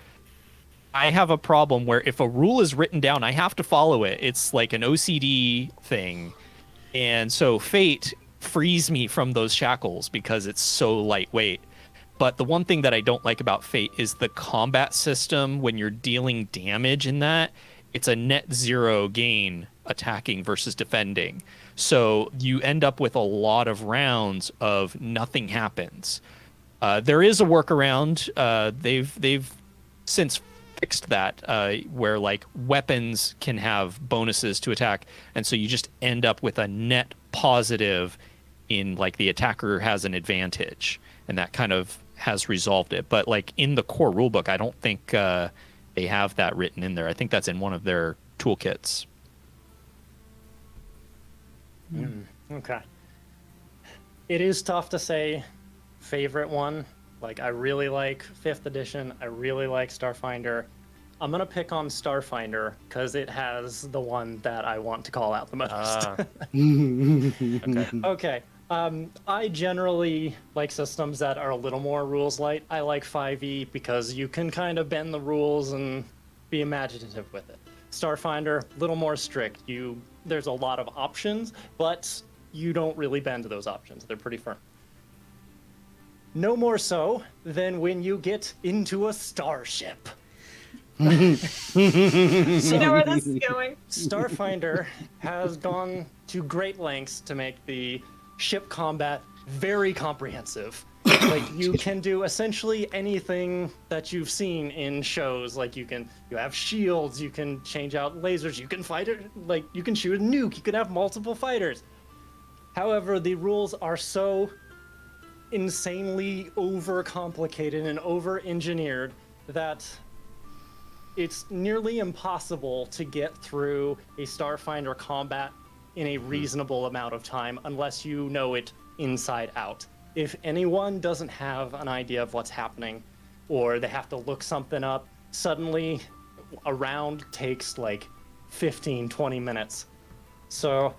S3: I have a problem where if a rule is written down, I have to follow it. It's like an OCD thing, and so Fate frees me from those shackles because it's so lightweight. But the one thing that I don't like about Fate is the combat system. When you're dealing damage in that, it's a net zero gain attacking versus defending. So you end up with a lot of rounds of nothing happens. There is a workaround. They've since fixed that, where like weapons can have bonuses to attack, and so you just end up with a net positive in like the attacker has an advantage, and that kind of has resolved it. But like in the core rulebook, I don't think they have that written in there. I think that's in one of their toolkits.
S5: Okay. It is tough to say favorite one. Like, I really like 5th edition. I really like Starfinder. I'm going to pick on Starfinder because it has the one that I want to call out the most.
S7: Okay.
S5: Okay. I generally like systems that are a little more rules light. I like 5e because you can kind of bend the rules and be imaginative with it. Starfinder, a little more strict. There's a lot of options, but you don't really bend to those options. They're pretty firm. No more so than when you get into a starship.
S6: You know where this is going.
S5: Starfinder has gone to great lengths to make the ship combat very comprehensive. Like, you can do essentially anything that you've seen in shows. Like, you have shields, you can change out lasers, you can fight it, like, you can shoot a nuke, you can have multiple fighters. However, the rules are so insanely overcomplicated and over-engineered that it's nearly impossible to get through a Starfinder combat in a reasonable amount of time unless you know it inside out. If anyone doesn't have an idea of what's happening, or they have to look something up, suddenly a round takes like 15, 20 minutes. So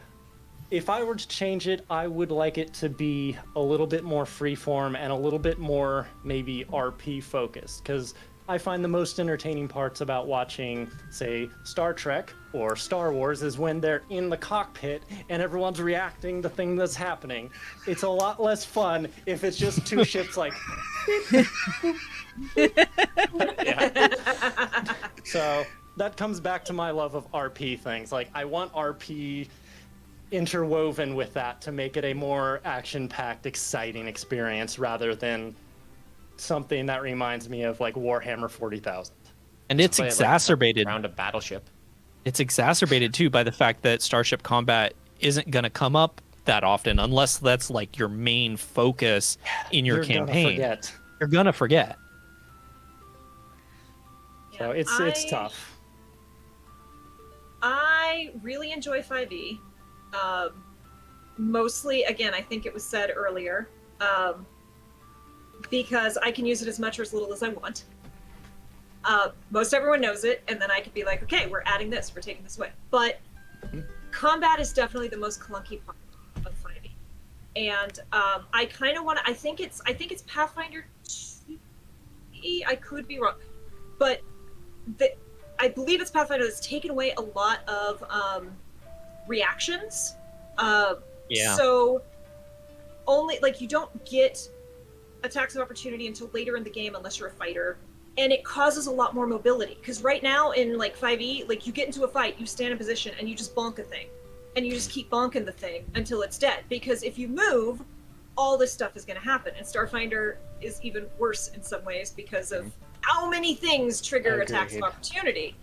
S5: if I were to change it, I would like it to be a little bit more freeform and a little bit more maybe RP focused, because I find the most entertaining parts about watching, say, Star Trek or Star Wars is when they're in the cockpit and everyone's reacting to things that's happening. It's a lot less fun if it's just two ships like... Yeah. So that comes back to my love of RP things. Like, I want RP interwoven with that to make it a more action-packed, exciting experience rather than something that reminds me of like Warhammer 40,000.
S3: And it's
S7: Play it like
S3: exacerbated.
S7: around a battleship.
S3: It's exacerbated too by the fact that starship combat isn't going to come up that often unless that's like your main focus in your campaign. You're gonna forget.
S5: So it's tough.
S6: I really enjoy 5e. Mostly, again, I think it was said earlier, because I can use it as much or as little as I want. Most everyone knows it, and then I could be like, okay, we're adding this, we're taking this away. But combat is definitely the most clunky part of 5e. And I kind of want to, I think it's Pathfinder 2e, I could be wrong. But I believe it's Pathfinder that's taken away a lot of reactions. So only, like, you don't get attacks of opportunity until later in the game unless you're a fighter, and it causes a lot more mobility, because right now in like 5e, like, you get into a fight, you stand in position and you just bonk a thing, and you just keep bonking the thing until it's dead, because if you move, all this stuff is going to happen. And Starfinder is even worse in some ways because of how many things trigger attacks of opportunity.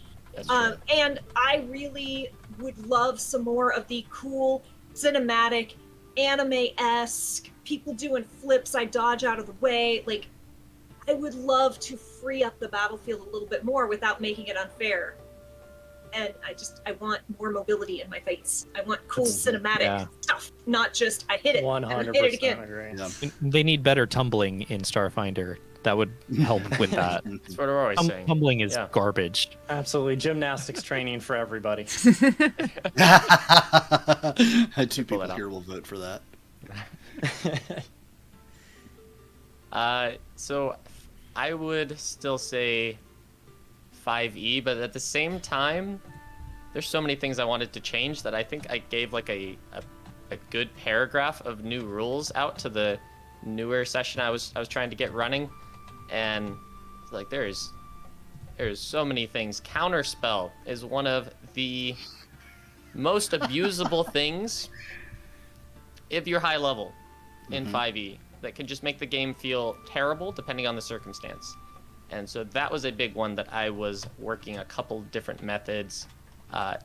S6: And I really would love some more of the cool cinematic anime-esque people doing flips, I dodge out of the way. Like, I would love to free up the battlefield a little bit more without making it unfair. And I want more mobility in my fights. I want cool cinematic stuff, not just I hit it 100% and hit it again.
S5: Agree.
S4: Yeah.
S3: They need better tumbling in Starfinder. That would help with that.
S7: That's what we're always saying.
S3: Tumbling is garbage.
S5: Absolutely. Gymnastics training for everybody.
S4: Two people here will vote for that.
S7: So I would still say 5e, but at the same time, there's so many things I wanted to change that I think I gave like a good paragraph of new rules out to the newer session I was trying to get running, and like there's so many things. Counterspell is one of the most abusable things if you're high level in 5e that can just make the game feel terrible depending on the circumstance. And so that was a big one that I was working a couple different methods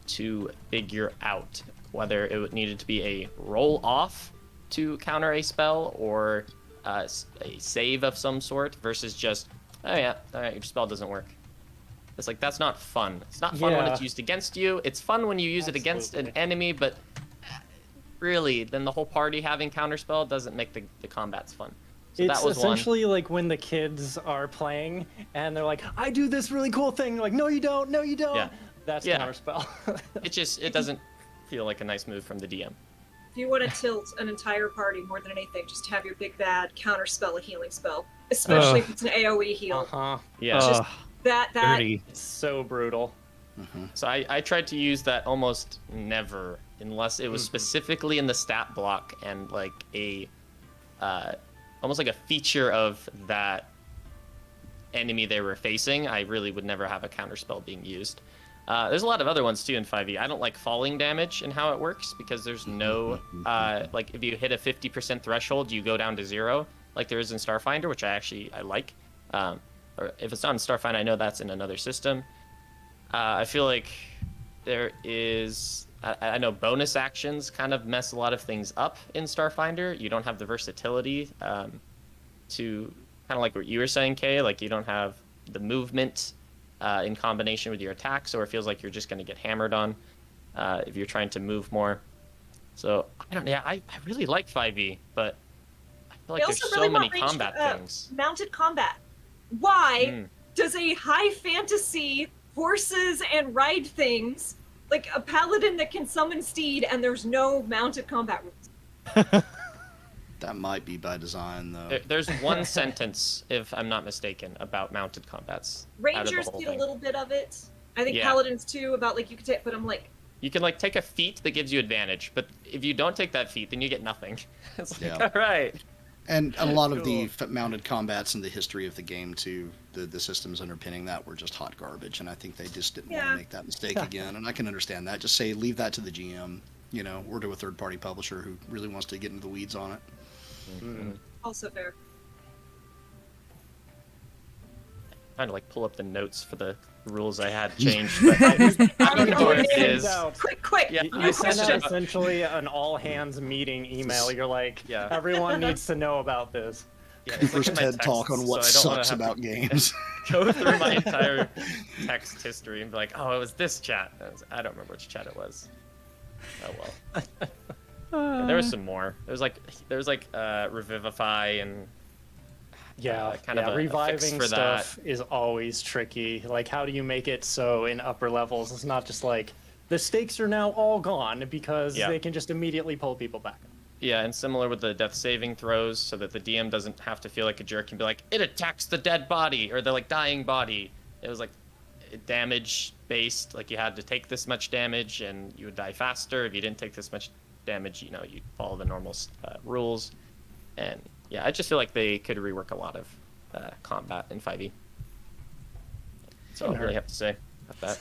S7: to figure out, whether it needed to be a roll off to counter a spell or a save of some sort versus just, oh yeah, all right, your spell doesn't work. It's like, that's not fun. It's not fun when it's used against you. It's fun when you use it against an enemy, but really, then the whole party having counterspell doesn't make the combats fun. So
S5: it's
S7: that was
S5: essentially like when the kids are playing and they're like, I do this really cool thing. You're like, no, you don't. No, you don't.
S7: Yeah.
S5: That's counterspell.
S7: It doesn't feel like a nice move from the DM.
S6: If you want to tilt an entire party more than anything, just have your big bad counterspell a healing spell, especially if it's an AoE heal.
S7: Yeah.
S6: Just that
S5: It's so brutal.
S7: So I tried to use that almost never, unless it was specifically in the stat block and like a almost like a feature of that enemy they were facing. I really would never have a counterspell being used. There's a lot of other ones too in 5e. I don't like falling damage and how it works because there's no like if you hit a 50% threshold, you go down to 0, like there is in Starfinder, which I like. Or if it's not in Starfinder, I know that's in another system. I feel like there is... I know bonus actions kind of mess a lot of things up in Starfinder. You don't have the versatility to... Kind of like what you were saying, Kay, like you don't have the movement in combination with your attacks, or it feels like you're just going to get hammered on if you're trying to move more. So I really like 5e, but I feel like there's so many combat things.
S6: Mounted combat. Why does a high fantasy horses and ride things, like a paladin that can summon steed, and there's no mounted combat rules?
S4: That might be by design, though.
S7: There's one sentence, if I'm not mistaken, about mounted combats.
S6: Rangers get a little bit of it. I think paladins too, about like you could take, but I'm like,
S7: you can like take a feat that gives you advantage, but if you don't take that feat, then you get nothing. It's like, all right.
S4: And a lot of the mounted combats in the history of the game too, the systems underpinning that were just hot garbage, and I think they just didn't want to make that mistake again. And I can understand that. Just say leave that to the GM, or to a third-party publisher who really wants to get into the weeds on it.
S6: Also fair.
S7: Trying to like pull up the notes for the rules I had changed, but I don't know what it is.
S6: Quick!
S5: Yeah, you send out essentially an all-hands meeting email. You're like, everyone needs to know about this.
S7: Yeah,
S4: Cooper's TED Talk on what sucks about games.
S7: Go through my entire text history and be like, oh, it was this chat. I don't remember which chat it was. Oh well. Yeah, there was some more. There was like Revivify and kind of
S5: reviving stuff is always tricky. Like, how do you make it so in upper levels it's not just like the stakes are now all gone because they can just immediately pull people back.
S7: Yeah, and similar with the death saving throws, so that the DM doesn't have to feel like a jerk and be like, it attacks the dead body or the like dying body. It was like damage based, like you had to take this much damage and you would die faster. If you didn't take this much damage, you'd follow the normal rules. And yeah, I just feel like they could rework a lot of combat in 5e. So I really have to say about that.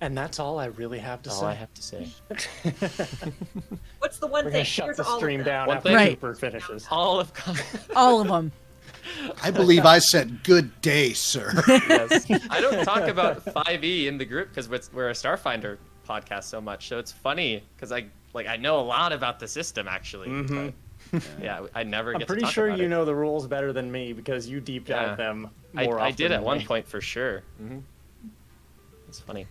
S5: And that's all I really have to say.
S7: All I have to say.
S6: What's the one
S5: We're
S6: thing?
S5: gonna shut the stream down
S7: One
S5: after
S7: thing?
S5: Cooper finishes.
S1: All of them.
S4: I believe I said good day, sir.
S7: Yes. I don't talk about 5e in the group because we're a Starfinder podcast so much. So it's funny because I know a lot about the system actually.
S5: Mm-hmm.
S7: But, I never get to talk about it.
S5: I'm pretty sure you know the rules better than me because you deep dive them more often.
S7: I did at
S5: than
S7: one
S5: me.
S7: point for sure. Mm-hmm. It's funny.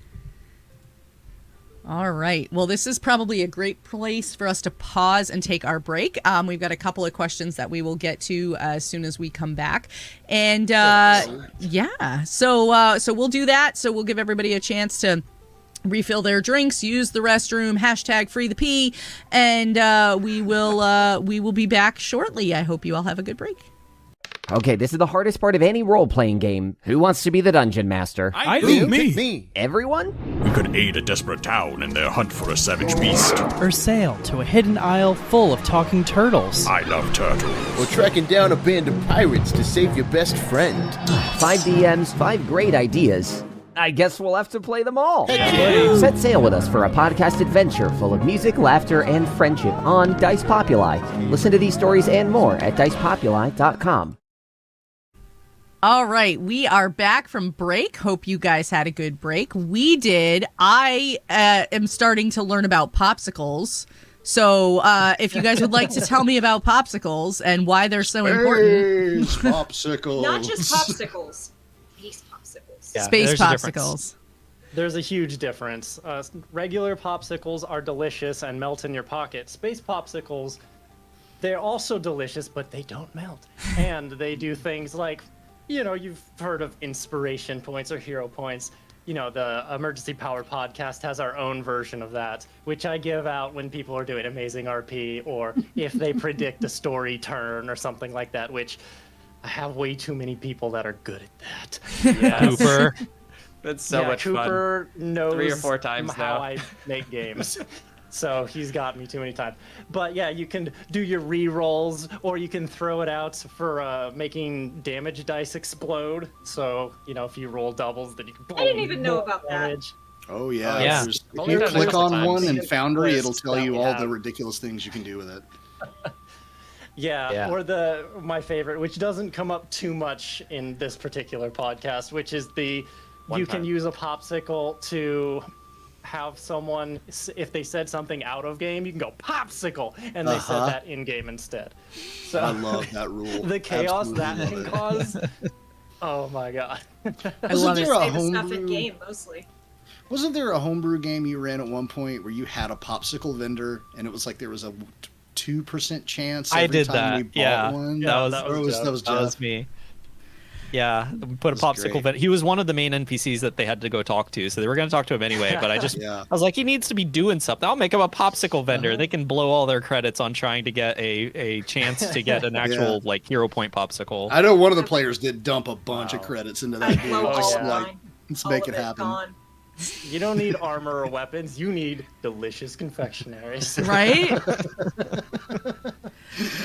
S1: All right. Well, this is probably a great place for us to pause and take our break. We've got a couple of questions that we will get to as soon as we come back. And so we'll do that. So we'll give everybody a chance to refill their drinks, use the restroom, hashtag free the pee, and we will be back shortly. I hope you all have a good break.
S8: Okay, this is the hardest part of any role-playing game. Who wants to be the dungeon master?
S9: I do. Me.
S8: Everyone?
S9: We could aid a desperate town in their hunt for a savage beast.
S10: Or sail to a hidden isle full of talking turtles.
S9: I love turtles.
S11: Or tracking down a band of pirates to save your best friend.
S8: 5 DMs, 5 great ideas. I guess we'll have to play them all. Set sail with us for a podcast adventure full of music, laughter, and friendship on Dice Populi. Listen to these stories and more at dicepopuli.com.
S1: All right, we are back from break. Hope you guys had a good break. We did. I am starting to learn about popsicles. So if you guys would like to tell me about popsicles and why they're so important.
S4: Popsicles.
S6: Not just popsicles. Space popsicles.
S5: Yeah,
S1: Space popsicles.
S5: There's a huge difference. Regular popsicles are delicious and melt in your pocket. Space popsicles, they're also delicious, but they don't melt. And they do things like, you've heard of inspiration points or hero points. The Emergency Power podcast has our own version of that, which I give out when people are doing amazing RP or if they predict a story turn or something like that, which I have way too many people that are good at that.
S7: Yes.
S3: Cooper.
S7: That's so much fun.
S5: Cooper knows
S7: 3 or 4 times
S5: how
S7: now.
S5: I make games. So he's got me too many times. But yeah, you can do your re-rolls, or you can throw it out for making damage dice explode. So, if you roll doubles, then you can
S6: I didn't even know about
S5: damage.
S4: Oh, yeah.
S3: Yeah.
S4: If
S7: Only
S4: you
S7: done it a
S4: click
S7: couple
S4: on
S7: times.
S4: one in Foundry, it'll tell
S5: that
S4: you
S5: we
S4: all
S5: have.
S4: the ridiculous things you can do with it.
S5: Yeah, or my favorite, which doesn't come up too much in this particular podcast, which is you can use a popsicle to have someone, if they said something out of game, you can go popsicle, and they said that in game instead. So
S4: I love that rule.
S5: the chaos
S4: Absolutely
S5: that
S4: love
S5: can
S4: it.
S5: cause. Oh my god.
S1: I love it.
S4: there a
S6: Say the stuff in
S4: homebrew?
S6: game mostly.
S4: Wasn't there a homebrew game you ran at one point where you had a popsicle vendor and it was like there was a 2% chance every
S3: I did
S4: time
S3: that.
S4: we bought
S3: Yeah.
S4: one?
S5: Yeah,
S3: was
S5: that
S4: Or
S5: was
S4: that was
S3: That was
S4: Jeff.
S3: me. Yeah, we put a
S4: That's
S3: popsicle
S4: great.
S3: vendor. He was one of the main NPCs that they had to go talk to, so they were going to talk to him anyway. But I
S4: Yeah.
S3: was like, he needs to be doing something. I'll make him a popsicle vendor. They can blow all their credits on trying to get a chance to get an actual like hero point popsicle.
S4: I know one of the players did dump a bunch of
S5: Wow.
S4: credits into
S6: I
S4: that game.
S6: blow all
S4: Just
S6: of
S4: like,
S6: mine.
S4: let's
S6: All
S4: make
S6: of
S4: it happen.
S6: Gone.
S5: You don't need armor or weapons. You need delicious confectionaries.
S1: Right?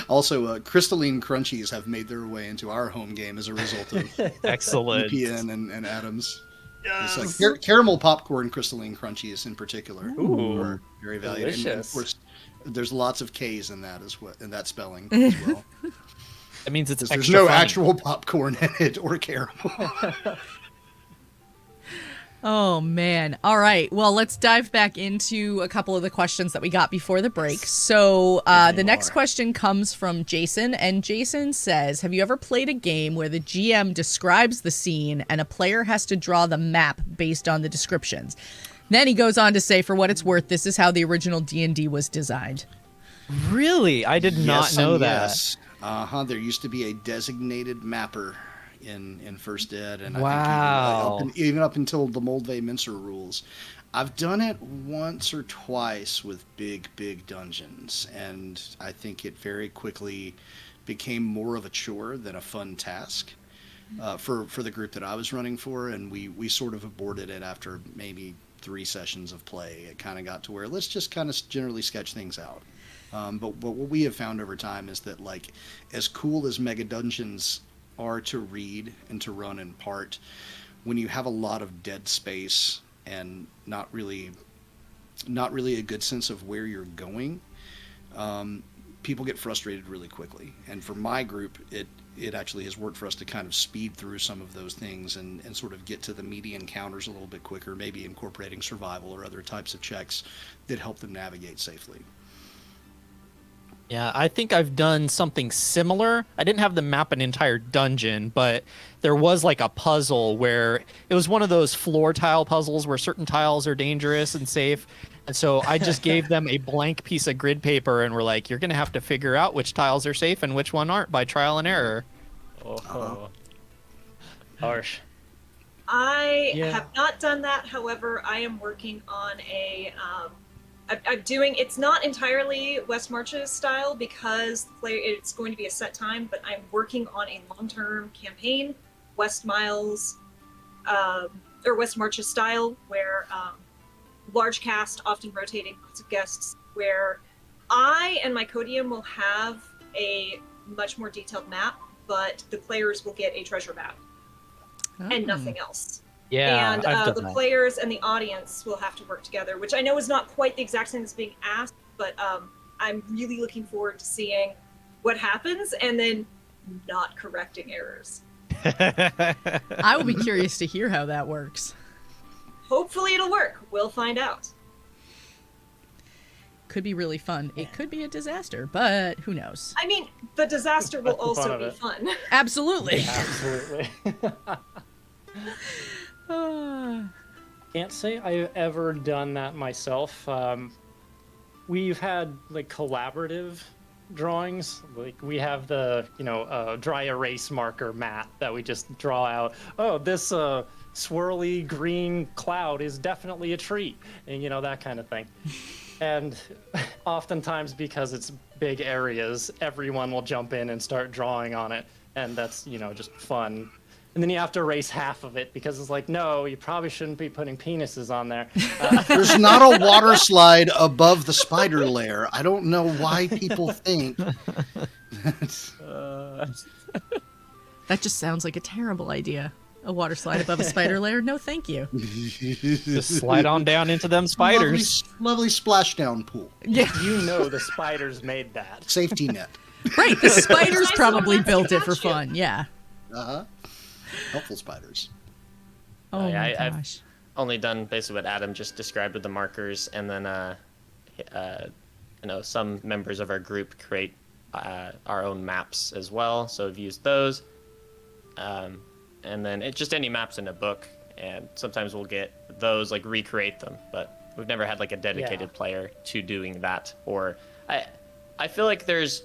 S4: Also, crystalline crunchies have made their way into our home game as a result of
S3: Excellent.
S4: UPN and Adams.
S5: Yes.
S4: It's like caramel popcorn crystalline crunchies in particular
S5: Ooh,
S4: are very valued. And of
S5: delicious.
S4: course, there's lots of K's in that as well, in that spelling as well.
S3: That means it's
S4: 'Cause
S3: extra
S4: there's no
S3: funny.
S4: actual popcorn in it or caramel.
S1: Oh, man. All right. Well, let's dive back into a couple of the questions that we got before the break. So the next question comes from Jason, and Jason says, have you ever played a game where the GM describes the scene and a player has to draw the map based on the descriptions? Then he goes on to say, for what it's worth, this is how the original D&D was designed.
S3: Really? I did not
S4: Yes
S3: know
S4: and
S3: that.
S4: yes. There used to be a designated mapper in First Ed, and
S3: Wow.
S4: I think even up until the Moldvay Mincer rules. I've done it once or twice with big dungeons, and I think it very quickly became more of a chore than a fun task for the group that I was running for, and we sort of aborted it after maybe 3 sessions of play. It kind of got to where let's just kind of generally sketch things out. But what we have found over time is that, like, as cool as mega dungeons are to read and to run in part, when you have a lot of dead space and not really a good sense of where you're going, people get frustrated really quickly. And for my group, it actually has worked for us to kind of speed through some of those things and sort of get to the meaty encounters a little bit quicker, maybe incorporating survival or other types of checks that help them navigate safely.
S3: Yeah, I think I've done something similar. I didn't have them map an entire dungeon, but there was like a puzzle where it was one of those floor tile puzzles where certain tiles are dangerous and safe. And so I just gave them a blank piece of grid paper and we're like, you're going to have to figure out which tiles are safe and which one aren't by trial and error.
S5: Oh. Harsh.
S6: I
S5: Yeah.
S6: have not done that. However, I am working on a. I'm doing. It's not entirely West Marches style because it's going to be a set time. But I'm working on a long-term campaign, West Miles, or West Marches style, where large cast, often rotating, lots of guests. Where I and my Codium will have a much more detailed map, but the players will get a treasure map and nothing else.
S3: Yeah,
S6: And
S3: I've done
S6: the
S3: that.
S6: players and the audience will have to work together, which I know is not quite the exact same as being asked, but I'm really looking forward to seeing what happens and then not correcting errors.
S1: I will be curious to hear how that works.
S6: Hopefully it'll work. We'll find out.
S1: Could be really fun. It could be a disaster, but who knows?
S6: I mean, the disaster will
S5: That's the fun
S6: also
S5: of
S6: be
S5: it.
S6: fun.
S1: Absolutely.
S5: Absolutely. Can't say I've ever done that myself. We've had like collaborative drawings. Like we have the dry erase marker mat that we just draw out. Oh, this swirly green cloud is definitely a tree, and that kind of thing. And oftentimes, because it's big areas, everyone will jump in and start drawing on it, and that's just fun. And then you have to erase half of it because it's like, no, you probably shouldn't be putting penises on there.
S4: There's not a water slide above the spider lair. I don't know why people think.
S1: That just sounds like a terrible idea. A water slide above a spider lair? No, thank you.
S3: Just slide on down into them spiders.
S4: Lovely splashdown pool.
S1: Yeah.
S5: The spiders made that.
S4: Safety net.
S1: Right, the spiders
S6: Nice
S1: probably
S6: little
S1: built it for
S6: got you.
S1: fun. Yeah.
S4: Uh-huh. Helpful spiders.
S1: Oh my
S7: I've
S1: gosh.
S7: only done basically what Adam just described with the markers, and then some members of our group create our own maps as well. So I've used those, and and then just any maps in a book, and sometimes we'll get those, like recreate them, but we've never had like a dedicated player to doing that. Or I feel like there's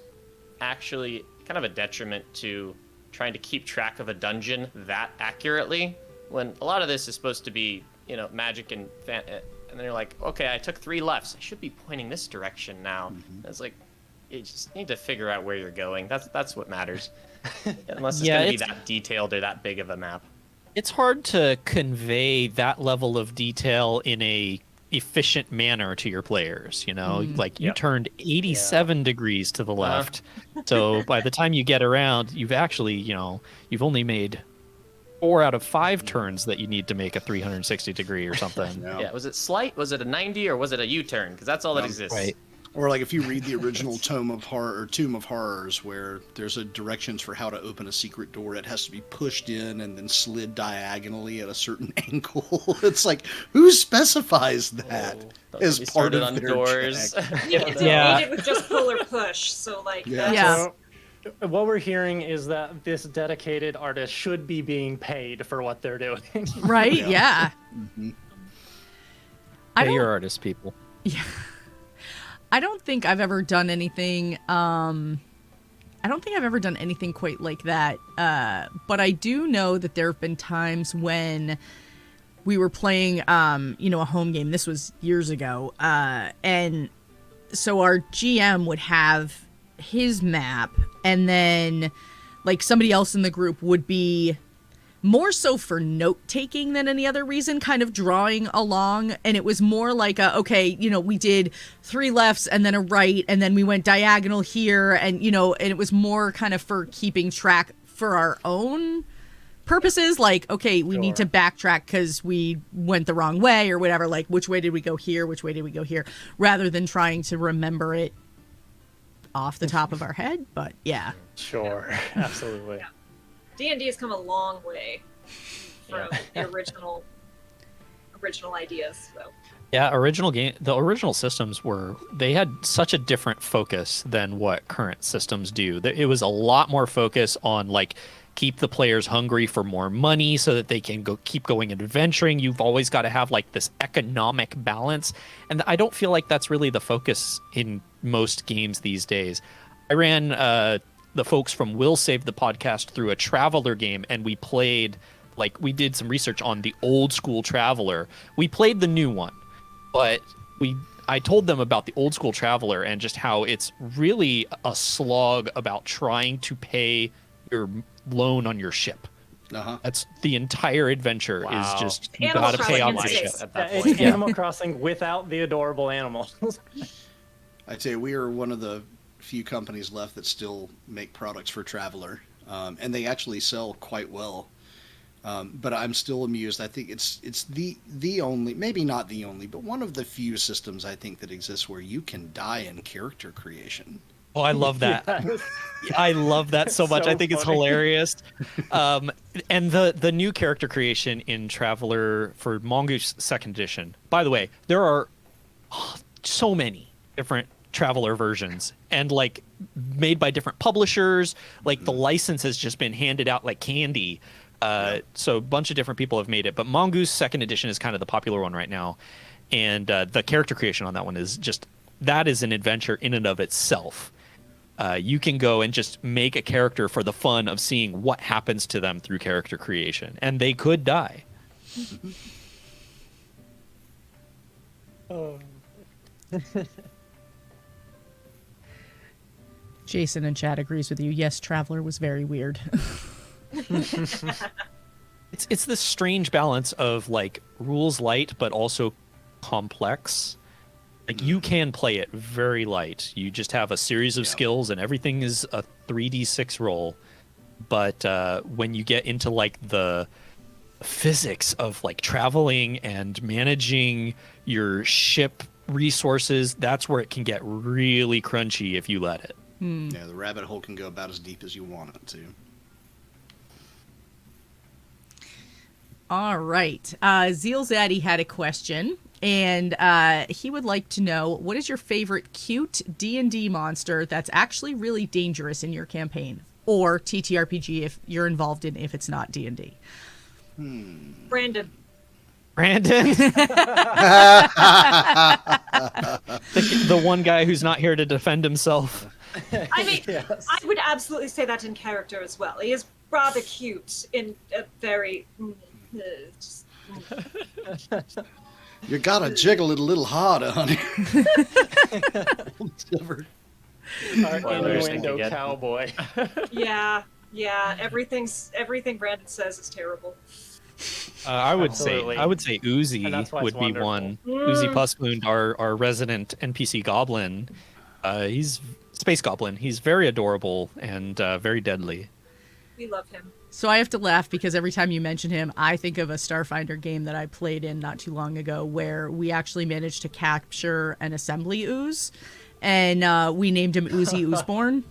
S7: actually kind of a detriment to trying to keep track of a dungeon that accurately, when a lot of this is supposed to be, you know, magic and then you're like, okay, I took 3 lefts, I should be pointing this direction now. It's like, you just need to figure out where you're going. That's what matters. Unless it's going to be that detailed or that big of a map.
S3: It's hard to convey that level of detail in a efficient manner to your players, you know? Like, you turned 87 degrees to the left. So by the time you get around, you've actually, you know, you've only made 4 out of 5 turns that you need to make a 360 degree or something.
S7: Yeah, was it slight? Was it a 90 or was it a U-turn? Because that's all that exists.
S3: Right.
S4: Or like if you read the original Tomb of Horrors, where there's a directions for how to open a secret door, it has to be pushed in and then slid diagonally at a certain angle. It's like, who specifies that as part of their
S7: doors?
S6: Yeah, it was just pull or push. So like,
S5: So, what we're hearing is that this dedicated artist should be being paid for what they're doing.
S1: Right? Yeah.
S3: Pay your artist, people.
S1: Yeah. I don't think I've ever done anything. I don't think I've ever done anything quite like that. But I do know that there have been times when we were playing, you know, a home game. This was years ago. And so our GM would have his map, and then like somebody else in the group would be more so for note-taking than any other reason, kind of drawing along. And it was more like, okay, you know, we did 3 lefts and then a right, and then we went diagonal here. And, you know, and it was more kind of for keeping track for our own purposes. Like, okay, we need to backtrack because we went the wrong way or whatever. Like, which way did we go here? Which way did we go here? Rather than trying to remember it off the top of our head. But yeah.
S5: Sure. Absolutely.
S6: Yeah. D&D has come a long way from the original ideas. So.
S3: Yeah, the original systems they had such a different focus than what current systems do. It was a lot more focus on like keep the players hungry for more money so that they can keep going and adventuring. You've always got to have like this economic balance, and I don't feel like that's really the focus in most games these days. I ran the folks from Will Save the Podcast through a Traveler game, and we did some research on the old school Traveler. We played the new one, but I told them about the old school Traveler and just how it's really a slog about trying to pay your loan on your ship. That's the entire adventure is just you got to pay on my ship.
S5: It's Animal Crossing without the adorable animals.
S4: I'd say we are one of the few companies left that still make products for Traveler, and they actually sell quite well. But I'm still amused. I think it's the only, maybe not the only, but one of the few systems I think that exists where you can die in character creation.
S3: Oh, I love that. I love that so much. I think it's hilarious. And the new character creation in Traveler for Mongoose 2nd edition. By the way, there are so many different Traveler versions, and like made by different publishers. Like the license has just been handed out like candy. So a bunch of different people have made it, but Mongoose 2nd edition is kind of the popular one right now. And the character creation on that one is that is an adventure in and of itself. You can go and just make a character for the fun of seeing what happens to them through character creation, and they could die.
S1: Jason in chat agrees with you. Yes, Traveler was very weird.
S3: It's this strange balance of like rules light but also complex. Like you can play it very light. You just have a series of skills and everything is a 3d6 roll. But when you get into like the physics of like traveling and managing your ship resources, that's where it can get really crunchy if you let it.
S4: Yeah, the rabbit hole can go about as deep as you want it to.
S1: All right. Zeal Zaddy had a question, and he would like to know, what is your favorite cute D&D monster that's actually really dangerous in your campaign? or TTRPG if you're involved in, if it's not D&D.
S6: Brandon.
S3: The one guy who's not here to defend himself.
S6: I mean, yes. I would absolutely say that in character as well. He is rather cute in a very...
S4: You gotta jiggle it a little harder, honey.
S5: Our innuendo cowboy.
S6: Yeah. Everything Brandon says is terrible.
S3: I would say Uzi would be
S5: wonderful.
S3: one. Uzi Pussmoon, our resident NPC goblin. He's space goblin. He's very adorable and very deadly.
S6: We love him.
S1: So I have to laugh because every time you mention him, I think of a Starfinder game that I played in not too long ago where we actually managed to capture an assembly ooze, and we named him Uzi Oozeborn.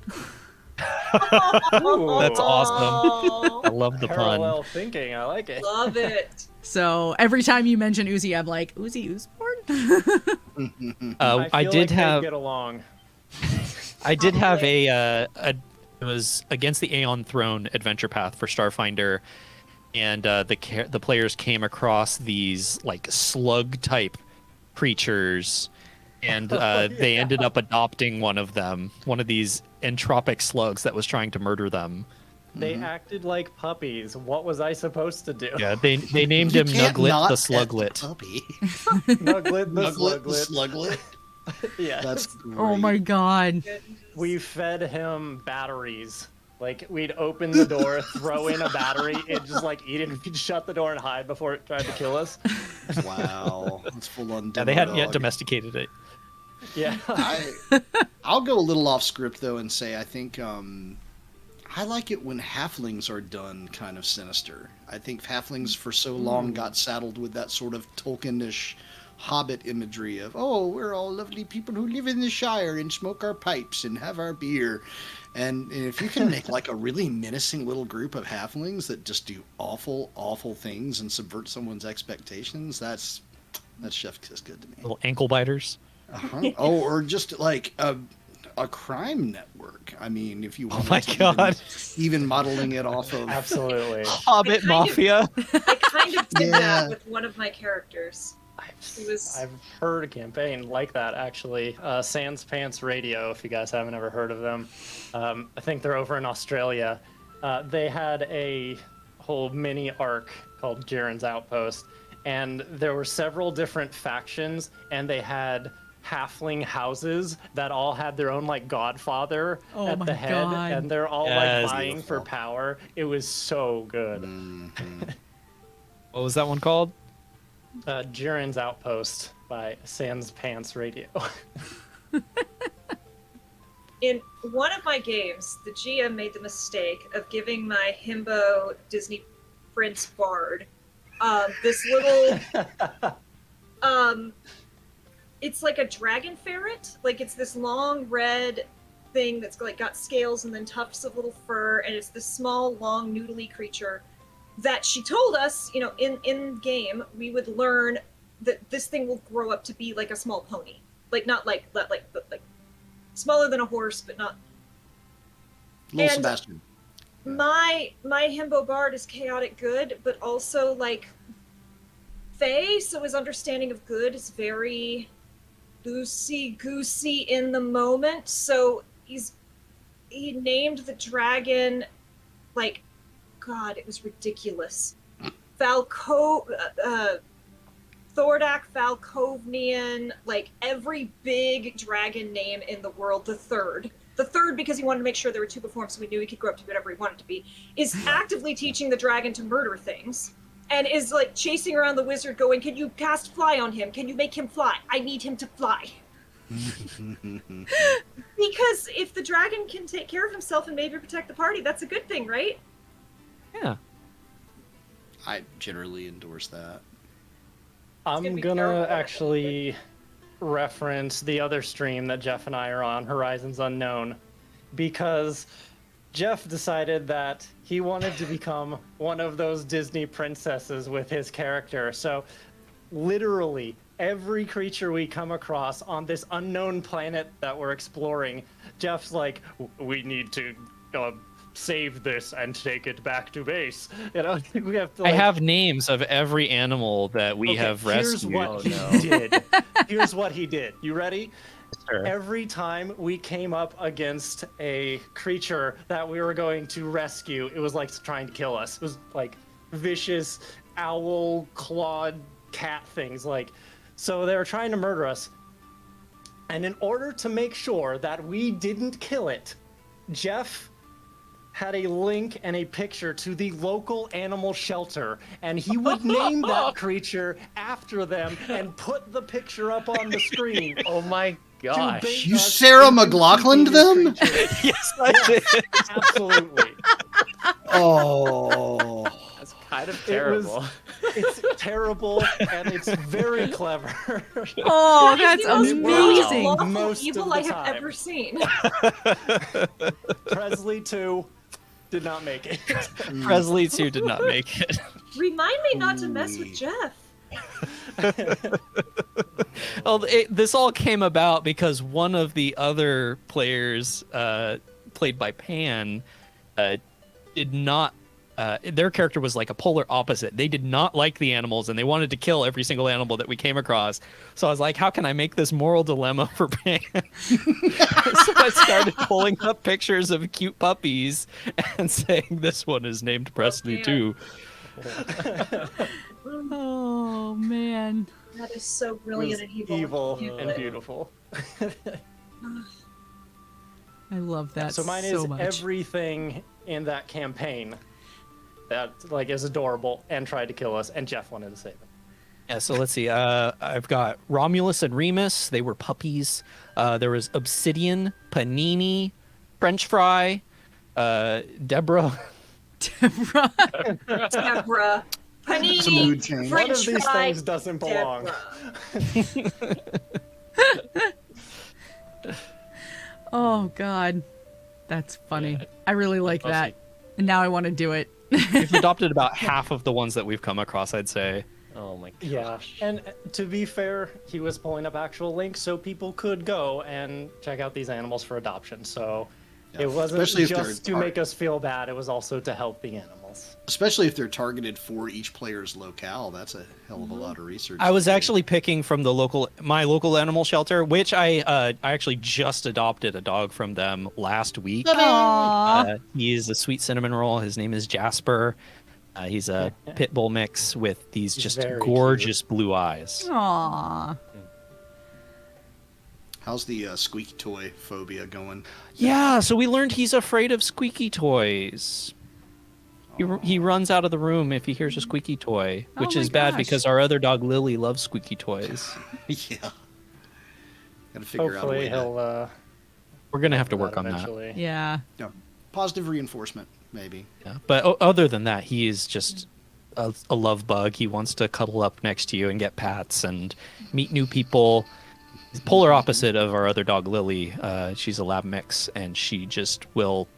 S3: That's awesome. I love the pun.
S5: Parallel thinking, I like it.
S6: Love it.
S1: So every time you mention Uzi, I'm like, Uzi Oozeborn?
S3: I did have.
S5: Get along.
S3: I did have it was Against the Aeon Throne adventure path for Starfinder, and the players came across these like slug type creatures, and they ended up adopting one of these entropic slugs that was trying to murder them.
S5: They acted like puppies. What was I supposed to do?
S3: Yeah, they named him Nuglet the Sluglet.
S5: Nuglet the
S4: Sluglet.
S5: Yeah,
S4: that's great.
S1: Oh my god.
S5: We fed him batteries. Like, we'd open the door, throw in a battery, it'd just like eat it, we'd shut the door and hide before it tried to kill us.
S4: Wow, that's full on.
S3: Yeah, they hadn't yet domesticated it.
S5: Yeah.
S4: I'll go a little off script though and say I think I like it when halflings are done kind of sinister. I think halflings for so long got saddled with that sort of Tolkien-ish Hobbit imagery of, oh, we're all lovely people who live in the Shire and smoke our pipes and have our beer. And if you can make like a really menacing little group of halflings that just do awful, awful things and subvert someone's expectations, that's chef's kiss good to me.
S3: Little ankle biters.
S4: Uh-huh. Oh, or just like a crime network. I mean, if you want even modeling it off of
S5: absolutely
S3: Hobbit Mafia.
S6: I kind of did that with one of my characters.
S5: I've heard a campaign like that actually. Sans Pants Radio, if you guys haven't ever heard of them. I think they're over in Australia. They had a whole mini arc called Jiren's Outpost, and there were several different factions, and they had halfling houses that all had their own like godfather at the head, and they're all like vying for power. It was so good.
S3: What was that one called?
S5: Jiren's Outpost by Sans Pants Radio.
S6: In one of my games, the GM made the mistake of giving my himbo Disney Prince Bard this little it's like a dragon ferret. Like, it's this long red thing that's like got scales and then tufts of little fur, and it's this small, long, noodly creature that she told us, you know, in game, we would learn that this thing will grow up to be like a small pony. Like, not like but like smaller than a horse, but not.
S4: Little Sebastian.
S6: My himbo bard is chaotic good, but also like Fae, so his understanding of good is very loosey-goosey in the moment. So he named the dragon like, God, it was ridiculous. Thordak, Falkovnian, like every big dragon name in the world. The third, because he wanted to make sure there were two before him, so we knew he could grow up to be whatever he wanted to be, is actively teaching the dragon to murder things, and is like chasing around the wizard going, can you cast fly on him? Can you make him fly? I need him to fly. Because if the dragon can take care of himself and maybe protect the party, that's a good thing, right?
S3: Yeah.
S4: I generally endorse that.
S5: I'm gonna actually reference the other stream that Jeff and I are on, Horizons Unknown, because Jeff decided that he wanted to become one of those Disney princesses with his character. So literally every creature we come across on this unknown planet that we're exploring, Jeff's like, we need to save this and take it back to base. You know, we have to.
S3: I have names of every animal that we have
S5: Here's
S3: rescued.
S5: what he did. Here's what he did. You ready?
S3: Sure.
S5: Every time we came up against a creature that we were going to rescue, it was like trying to kill us. It was like vicious owl clawed cat things. Like, so they were trying to murder us. And in order to make sure that we didn't kill it, Jeff had a link and a picture to the local animal shelter, and he would name that creature after them and put the picture up on the screen.
S7: Oh my gosh.
S4: You Sarah McLachlan them?
S3: Yes, I did.
S5: Absolutely.
S4: Oh.
S7: That's kind of terrible.
S5: It's terrible, and it's very clever.
S1: Oh, that's
S6: the most
S1: amazing.
S6: lawful
S5: Most of
S6: evil
S5: the
S6: I have
S5: time.
S6: ever seen.
S5: Presley 2 did not make it.
S3: Presley 2 did not make it.
S6: Remind me not to mess with Jeff.
S3: Well, this all came about because one of the other players, played by Pan, did not. Their character was like a polar opposite. They did not like the animals, and they wanted to kill every single animal that we came across. So I was like, how can I make this moral dilemma for Pan? So I started pulling up pictures of cute puppies and saying, this one is named Presley too.
S1: Oh, man.
S6: That is so brilliant and evil.
S5: Evil and beautiful.
S1: I love that
S5: So mine
S1: so
S5: is
S1: much.
S5: everything in that campaign that like is adorable and tried to kill us, and Jeff wanted to save it.
S3: Yeah, so let's see. I've got Romulus and Remus. They were puppies. There was Obsidian, Panini, French Fry, Deborah.
S6: Deborah. Panini.
S4: It's a mood change.
S5: One of
S6: French
S5: these
S6: fry,
S5: things doesn't belong.
S1: Oh, God. That's funny.
S7: Yeah.
S1: I really like that. And now I want to do it.
S3: We've adopted about half of the ones that we've come across, I'd say.
S7: Oh my gosh.
S5: Yeah, and to be fair, he was pulling up actual links so people could go and check out these animals for adoption. So
S4: Yeah,
S5: it wasn't
S4: especially if
S5: just
S4: they're
S5: to make us feel bad, it was also to help the animals.
S4: Especially if they're targeted for each player's locale. That's a hell of a lot of research.
S3: I was
S4: to do.
S3: actually picking from my local animal shelter, which I actually just adopted a dog from them last week. He is a sweet cinnamon roll. His name is Jasper. He's a pit bull mix with these just
S5: very
S3: gorgeous blue eyes.
S1: Aw.
S4: How's the squeaky toy phobia going?
S3: Yeah, so we learned he's afraid of squeaky toys. He runs out of the room if he hears a squeaky toy, which
S1: my
S3: is bad
S1: gosh.
S3: because our other dog Lily loves squeaky toys.
S4: Yeah. Gotta figure out a way
S5: Hopefully he'll
S3: We're gonna have to work on that.
S5: eventually.
S1: Yeah.
S4: to positive reinforcement, maybe.
S3: Yeah. But other than that, he is just a love bug. He wants to cuddle up next to you and get pats and meet new people. He's polar opposite of our other dog Lily. She's a lab mix, and she just will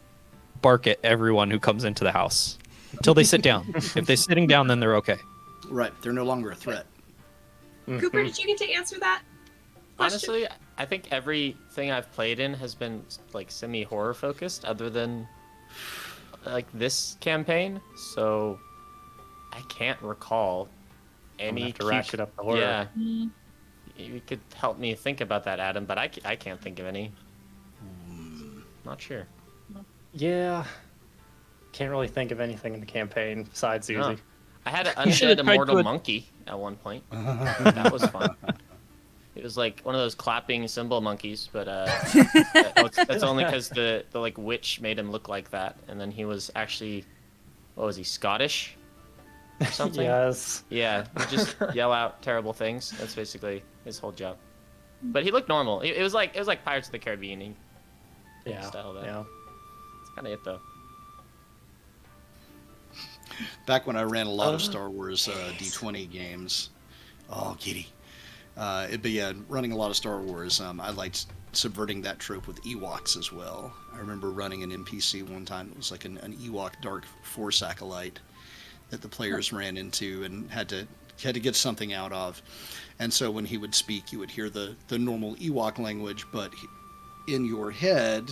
S3: bark at everyone who comes into the house until they sit down. If they're sitting down, then they're okay.
S4: Right, they're no longer a threat.
S6: Cooper, did you get to answer that question?
S7: Honestly, I think everything I've played in has been like semi-horror focused, other than like this campaign. So I can't recall any.
S5: Have to ratchet up the horror.
S7: Yeah, you could help me think about that, Adam, but I can't think of any. Not sure.
S5: Yeah. Can't really think of anything in the campaign besides Susie.
S7: No. I had an
S3: You should've
S7: undead
S3: tried
S7: immortal
S3: to-
S7: monkey at one point. That was fun. It was like one of those clapping cymbal monkeys, but that's only because the like witch made him look like that, and then he was actually, what was he, Scottish or something?
S5: Yes.
S7: Yeah, he'd just yell out terrible things. That's basically his whole job. But he looked normal. It was like Pirates of the Caribbean
S5: Yeah.
S7: style. That.
S5: Yeah.
S7: It's kind of it though.
S4: Back when I ran a lot of Star Wars D20 games. Oh, giddy. But yeah, running a lot of Star Wars, I liked subverting that trope with Ewoks as well. I remember running an NPC one time that was like an Ewok Dark Force acolyte that the players ran into and had to get something out of. And so when he would speak, you would hear the normal Ewok language, but in your head,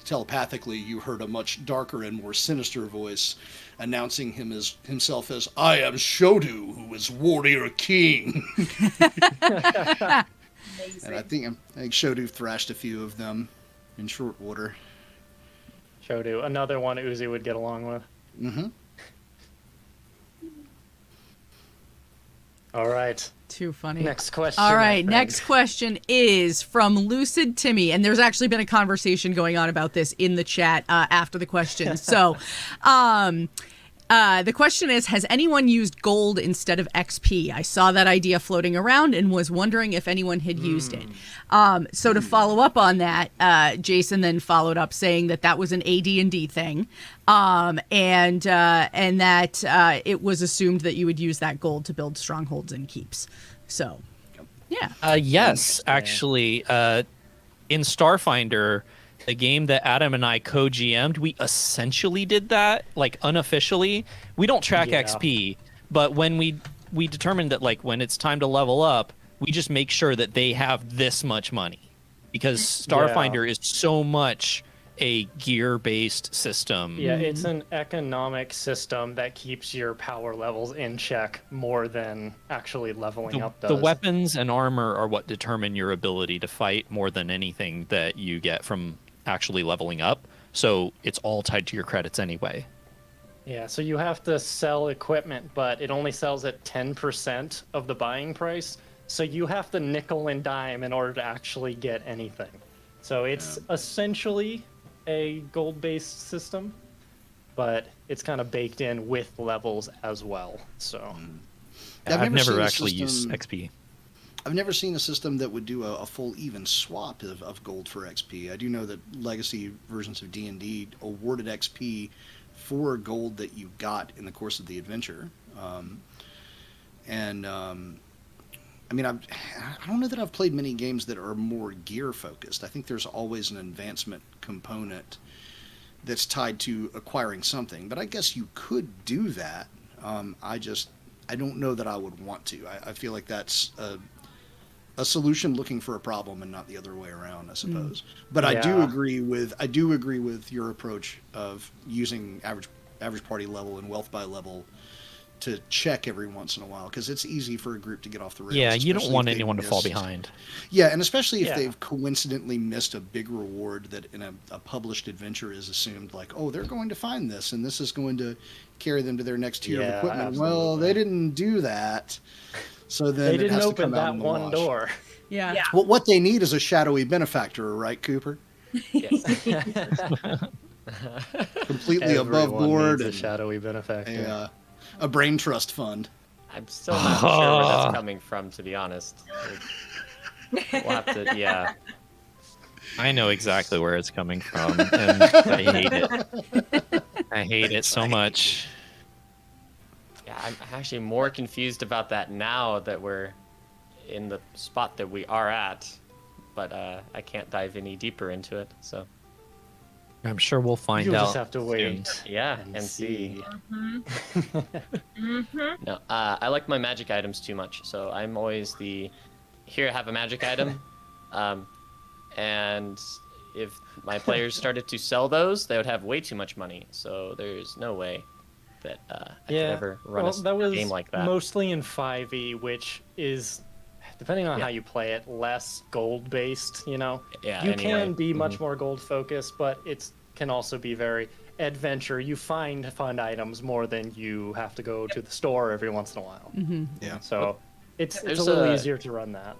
S4: telepathically you heard a much darker and more sinister voice announcing himself as, "I am Shodu, who is Warrior King." And I think Shodu thrashed a few of them in short order.
S5: Shodu, another one Uzi would get along with.
S4: Mm-hmm.
S5: All right.
S1: Too funny.
S5: Next question.
S1: All right, next question is from Lucid Timmy, and there's actually been a conversation going on about this in the chat after the question. So, the question is, has anyone used gold instead of XP? I saw that idea floating around and was wondering if anyone had used it. So to follow up on that, Jason then followed up saying that was an AD&D thing, and that it was assumed that you would use that gold to build strongholds and keeps. So, yeah.
S3: Yes, actually, in Starfinder, the game that Adam and I co-GM'd, we essentially did that, like unofficially. We don't track XP, but when we determined that like when it's time to level up, we just make sure that they have this much money, because Starfinder is so much a gear-based system.
S5: Yeah, it's an economic system that keeps your power levels in check more than actually leveling up does.
S3: The weapons and armor are what determine your ability to fight more than anything that you get from actually leveling up. So it's all tied to your credits anyway.
S5: Yeah, so you have to sell equipment, but it only sells at 10% of the buying price. So you have to nickel and dime in order to actually get anything. So it's essentially a gold-based system, but it's kind of baked in with levels as well. So
S3: I've never actually used XP.
S4: I've never seen a system that would do a full even swap of gold for XP. I do know that legacy versions of D&D awarded XP for gold that you got in the course of the adventure. I mean, I don't know that I've played many games that are more gear focused. I think there's always an advancement component that's tied to acquiring something, but I guess you could do that. I don't know that I would want to. I feel like that's a solution looking for a problem and not the other way around, I suppose. But I do agree with your approach of using average party level and wealth by level to check every once in a while, because it's easy for a group to get off the rails.
S3: Yeah, you don't want anyone to fall behind.
S4: Yeah, and especially if they've coincidentally missed a big reward that in a published adventure is assumed, like, oh, they're going to find this, and this is going to carry them to their next tier of equipment.
S5: Absolutely.
S4: Well, they didn't do that. So then
S5: they didn't
S4: it has
S5: open
S4: to come out
S5: that
S4: in the
S5: one
S4: wash.
S5: door.
S6: Yeah.
S4: Well, what they need is a shadowy benefactor, right, Cooper?
S7: Yes.
S4: Completely above board.
S5: A shadowy benefactor.
S4: A brain trust fund.
S7: I'm still not sure where that's coming from, to be honest. We'll have to,
S3: I know exactly where it's coming from, and I hate it. I hate it so much.
S7: Yeah, I'm actually more confused about that now that we're in the spot that we are at, but I can't dive any deeper into it, so.
S3: I'm sure we'll find
S5: You'll
S3: out.
S5: just have to wait.
S7: Yeah, and see.
S6: Mm-hmm.
S7: No, I like my magic items too much, so I'm always here, have a magic item. And if my players started to sell those, they would have way too much money, so there's no way that I could ever run a game like that.
S5: Mostly in 5e, which is, depending on how you play it, less gold-based, you know?
S7: Yeah,
S5: you
S7: anyway.
S5: can be much more gold-focused, but it can also be very adventure. You find fun items more than you have to go to the store every once in a while.
S1: Mm-hmm.
S4: Yeah.
S5: So it's a little easier to run that.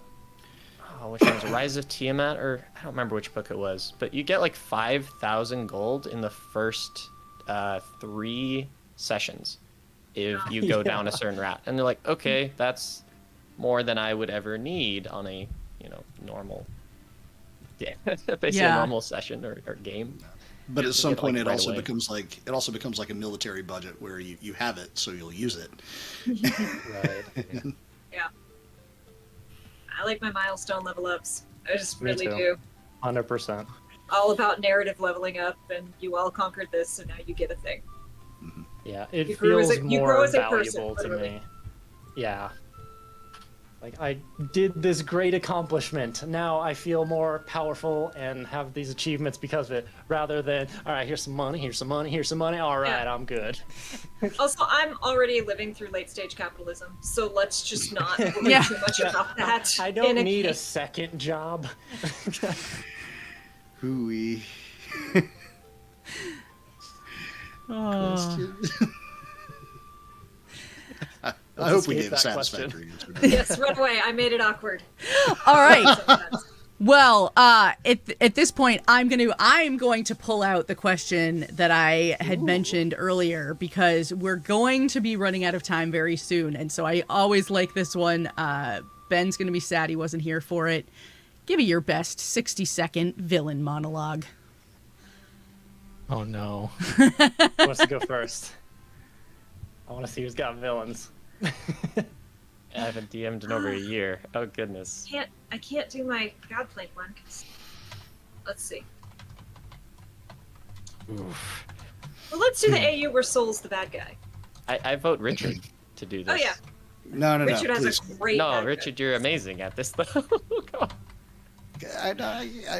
S7: Oh, which one was it? Rise of Tiamat, or I don't remember which book it was, but you get like 5,000 gold in the first 3 sessions if you go down a certain route, and they're like, okay, that's more than I would ever need on a normal, basically a normal session or game.
S4: But at some point, it
S7: right
S4: also
S7: away.
S4: becomes like a military budget where you have it, so you'll use it.
S5: Right.
S6: Yeah. I like my milestone level ups. I just
S5: Me
S6: really
S5: too.
S6: do.
S5: 100%.
S6: All about narrative leveling up, and you all conquered this, so now you get a thing.
S5: Yeah, it
S6: You grow
S5: feels
S6: as a- you
S5: more
S6: grow as a person,
S5: valuable to
S6: literally.
S5: me. Yeah. Like, I did this great accomplishment. Now I feel more powerful and have these achievements because of it, rather than, all right, here's some money, here's some money, here's some money. All right,
S6: Yeah.
S5: I'm good.
S6: Also, I'm already living through late stage capitalism, so let's just not worry
S1: Yeah.
S6: too much about that.
S5: I don't
S6: in
S5: need a
S6: case.
S5: second job.
S4: Hooey. I hope we
S5: escape
S4: gave a
S5: that
S4: satisfactory
S5: question.
S4: answer.
S6: Yes, run away. I made it awkward.
S1: All right. Well, at this point, I'm going to pull out the question that I had mentioned earlier because we're going to be running out of time very soon, and so I always like this one. Ben's going to be sad he wasn't here for it. Give me your best 60-second villain monologue.
S3: Oh no.
S5: Who wants to go first? I want to see who's got villains.
S7: I haven't DM'd in over a year. Oh goodness.
S6: I can't do my Godplane one. Let's see.
S3: Oof.
S6: Well, let's do the AU where Soul's the bad guy.
S7: I vote Richard to do this.
S6: Oh yeah,
S4: No,
S6: Richard has
S4: please.
S6: a great.
S7: No,
S6: bad guy.
S7: Richard, you're amazing at this though. Come on.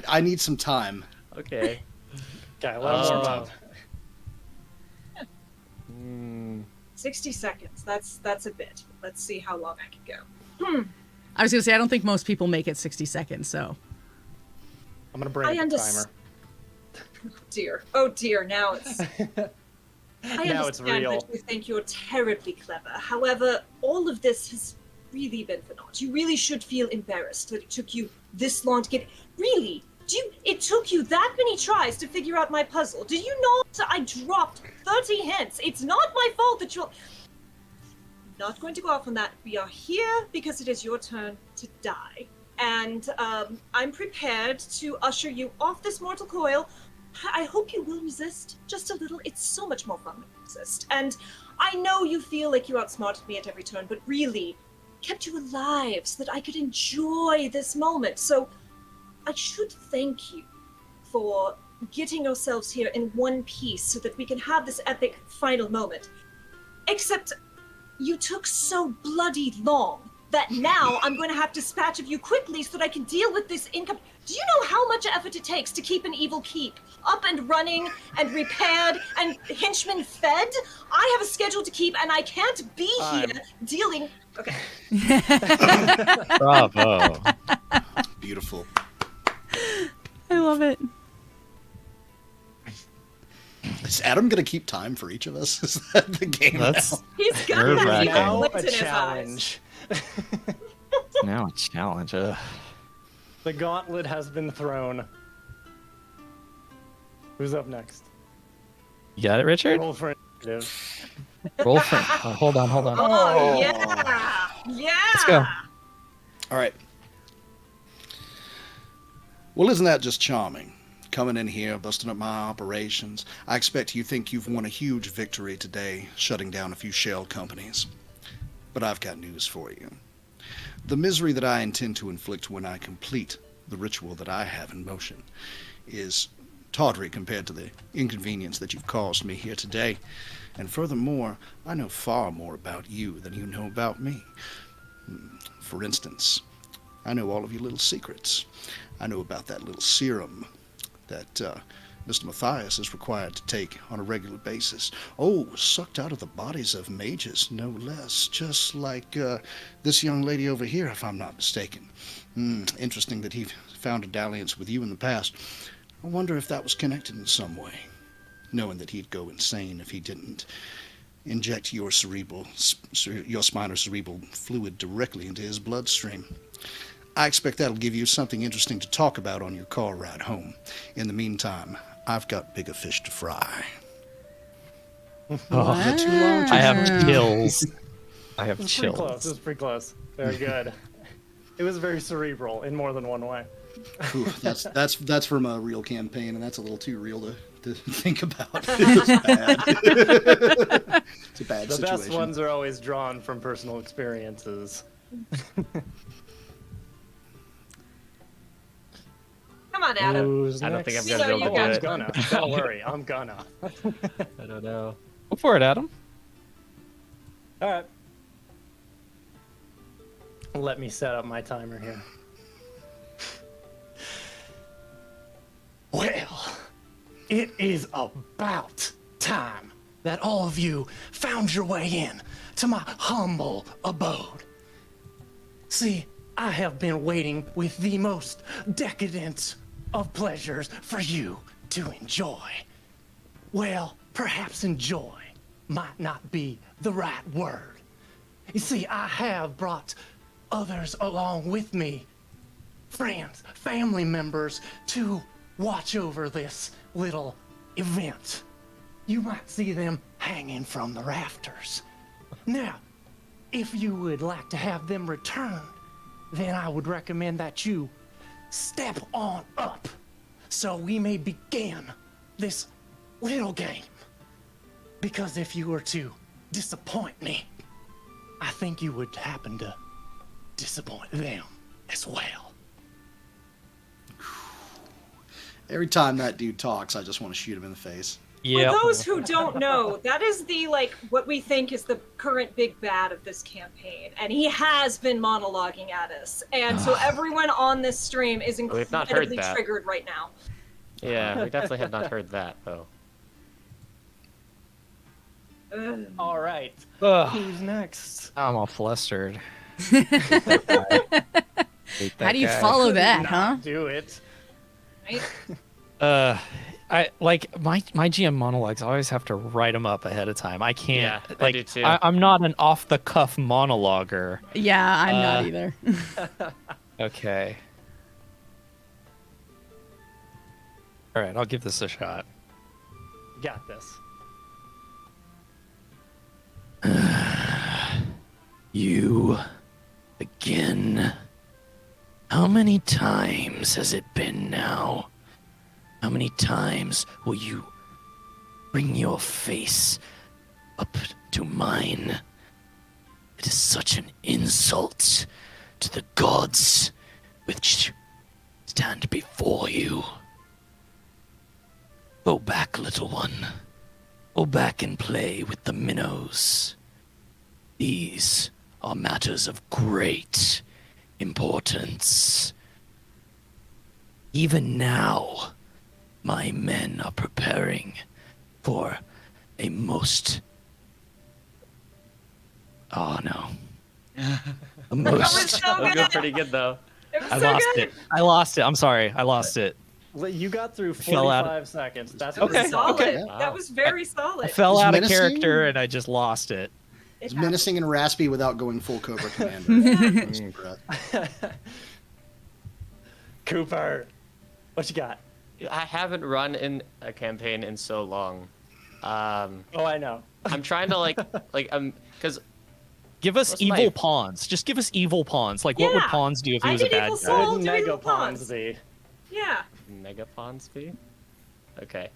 S4: I need some time.
S7: Okay.
S5: Okay, let him warm up.
S6: 60 seconds. That's a bit. Let's see how long I can go.
S1: I was going to say, I don't think most people make it 60 seconds, so.
S5: I'm gonna bring
S6: I
S5: up the
S6: understand.
S5: timer.
S6: Oh dear. Now it's. I
S5: Now it's
S6: understand
S5: real.
S6: that you think you're terribly clever. However, all of this has really been for naught. You really should feel embarrassed that it took you this long to get. Really? It took you that many tries to figure out my puzzle. Do you know that I dropped 30 hints? It's not my fault that you're. I'm not going to go off on that. We are here because it is your turn to die. And I'm prepared to usher you off this mortal coil. I hope you will resist just a little. It's so much more fun when you resist. And I know you feel like you outsmarted me at every turn, but really kept you alive so that I could enjoy this moment. So I should thank you for getting yourselves here in one piece so that we can have this epic final moment. Except you took so bloody long that now I'm going to have to dispatch of you quickly so that I can deal with this income. Do you know how much effort it takes to keep an evil keep up and running and repaired and henchmen fed? I have a schedule to keep and I can't be here dealing. Okay.
S3: Bravo.
S4: Beautiful.
S1: I love it.
S4: Is Adam gonna keep time for each of us? Is that the game?
S3: That's
S4: now?
S6: He's got
S3: Nerve-wracking.
S5: Now
S6: glint
S5: a
S6: in his eyes.
S5: challenge.
S3: now a challenge. Ugh.
S5: The gauntlet has been thrown. Who's up next?
S3: You got it, Richard?
S5: Roll for initiative.
S3: Roll for. Oh, hold on.
S6: Oh, yeah. Yeah.
S3: Let's go.
S4: All right. Well, isn't that just charming? Coming in here, busting up my operations. I expect you think you've won a huge victory today, shutting down a few shell companies. But I've got news for you. The misery that I intend to inflict when I complete the ritual that I have in motion is tawdry compared to the inconvenience that you've caused me here today. And furthermore, I know far more about you than you know about me. For instance, I know all of your little secrets. I know about that little serum that Mr. Matthias is required to take on a regular basis. Oh, sucked out of the bodies of mages, no less. Just like this young lady over here, if I'm not mistaken. Interesting that he found a dalliance with you in the past. I wonder if that was connected in some way, knowing that he'd go insane if he didn't inject your spinal cerebral fluid directly into his bloodstream. I expect that'll give you something interesting to talk about on your car ride home. In the meantime, I've got bigger fish to fry.
S3: Oh,
S4: Is that too long?
S3: I have chills. I have
S5: It was pretty
S3: chills.
S5: close. It was pretty close. Very good. It was very cerebral in more than one way.
S4: Ooh, that's from a real campaign, and that's a little too real to think about. It's bad. It's a bad
S5: The
S4: situation.
S5: best ones are always drawn from personal experiences.
S6: Come on, Adam.
S5: Who's
S7: I don't
S5: next?
S7: think I'm
S6: You
S7: gonna
S6: know
S7: be
S6: you
S7: able to
S6: got
S7: do
S6: it.
S7: it.
S5: Gonna. Don't worry, I'm gonna.
S7: I don't know.
S3: Go for it, Adam.
S5: All right. Let me set up my timer here. Well, it is about time that all of you found your way in to my humble abode. See, I have been waiting with the most decadent of pleasures for you to enjoy. Well, perhaps enjoy might not be the right word. You see, I have brought others along with me, friends, family members, to watch over this little event. You might see them hanging from the rafters. Now, if you would like to have them returned, then I would recommend that you step on up so we may begin this little game. Because if you were to disappoint me, I think you would happen to disappoint them as well.
S4: Every time that dude talks, I just want to shoot him in the face.
S6: For those who don't know, that is the, what we think is the current big bad of this campaign. And he has been monologuing at us. And so everyone on this stream is incredibly triggered right now.
S7: Yeah, we definitely have not heard that, though.
S5: All right. Who's next?
S3: I'm all flustered.
S1: How do you follow that, huh?
S5: Do it.
S6: Right?
S3: I like my GM monologues. I always have to write them up ahead of time. I can't.
S7: Yeah, I do too.
S3: I'm not an off-the-cuff monologuer.
S1: Yeah, I'm not either.
S3: Okay. All right, I'll give this a shot.
S5: Got this.
S12: You again. How many times has it been now? How many times will you bring your face up to mine? It is such an insult to the gods which stand before you. Go back, little one. Go back and play with the minnows. These are matters of great importance. Even now, my men are preparing for a most... Oh, no. A most...
S6: That was so good.
S7: That was pretty good, though.
S6: I lost
S3: it. I lost it. I'm sorry. I lost it.
S5: You got through
S3: Fell out
S5: 45 seconds. That's
S3: Okay,
S6: solid.
S3: okay.
S6: That was very solid.
S3: I fell
S4: Was
S3: out of
S4: menacing?
S3: character and I just lost it.
S4: It's menacing and raspy without going full Cobra Commander.
S5: Cooper, what you got?
S7: I haven't run in a campaign in so long.
S5: Oh, I know.
S7: I'm trying to because
S3: Give us
S7: What's
S3: evil
S7: my-
S3: pawns. Just give us evil pawns. Like, what would
S6: Yeah.
S3: pawns do if he
S6: I
S3: was a
S6: did
S3: bad
S6: evil
S3: guy?
S6: soul.
S5: What
S6: do
S5: would
S6: evil
S5: Mega
S6: pawns.
S5: Pawns be?
S6: Yeah.
S7: Megapawns be? Okay.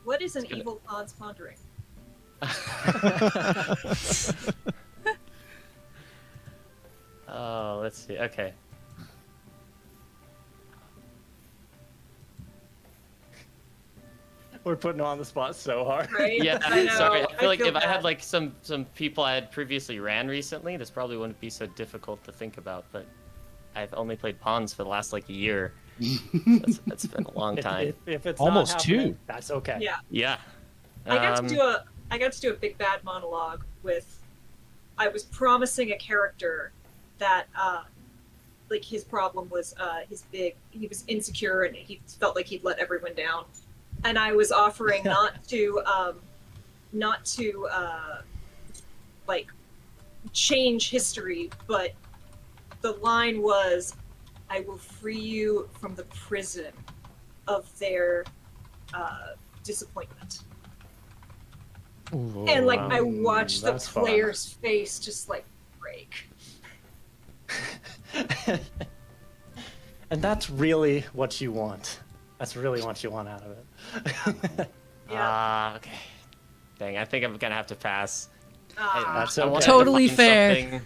S6: What is an evil pawn's pondering?
S7: Oh, let's see. Okay.
S5: We're putting him on the spot so hard.
S6: Right?
S7: Yeah,
S6: I know.
S7: sorry. I feel like if I
S6: bad.
S7: had like some people I had previously ran recently, this probably wouldn't be so difficult to think about. But I've only played pawns for the last like year. That's been a long time.
S5: If it's
S3: Almost
S5: not happening,
S3: two.
S5: That's okay.
S6: Yeah.
S7: Yeah.
S6: I got to do a big bad monologue with. I was promising a character that, like, his problem was he was insecure and he felt like he'd let everyone down, and I was offering not to like change history, but the line was, "I will free you from the prison of their disappointment." And like I watched the
S5: that's fun.
S6: player's face just like break.
S5: And that's really what you want. That's really what you want out of it.
S6: Yeah.
S7: Okay. Dang, I think I'm gonna have to pass.
S5: That's
S7: I
S5: okay.
S7: wanted to
S1: Totally
S7: find
S1: fair.
S7: something-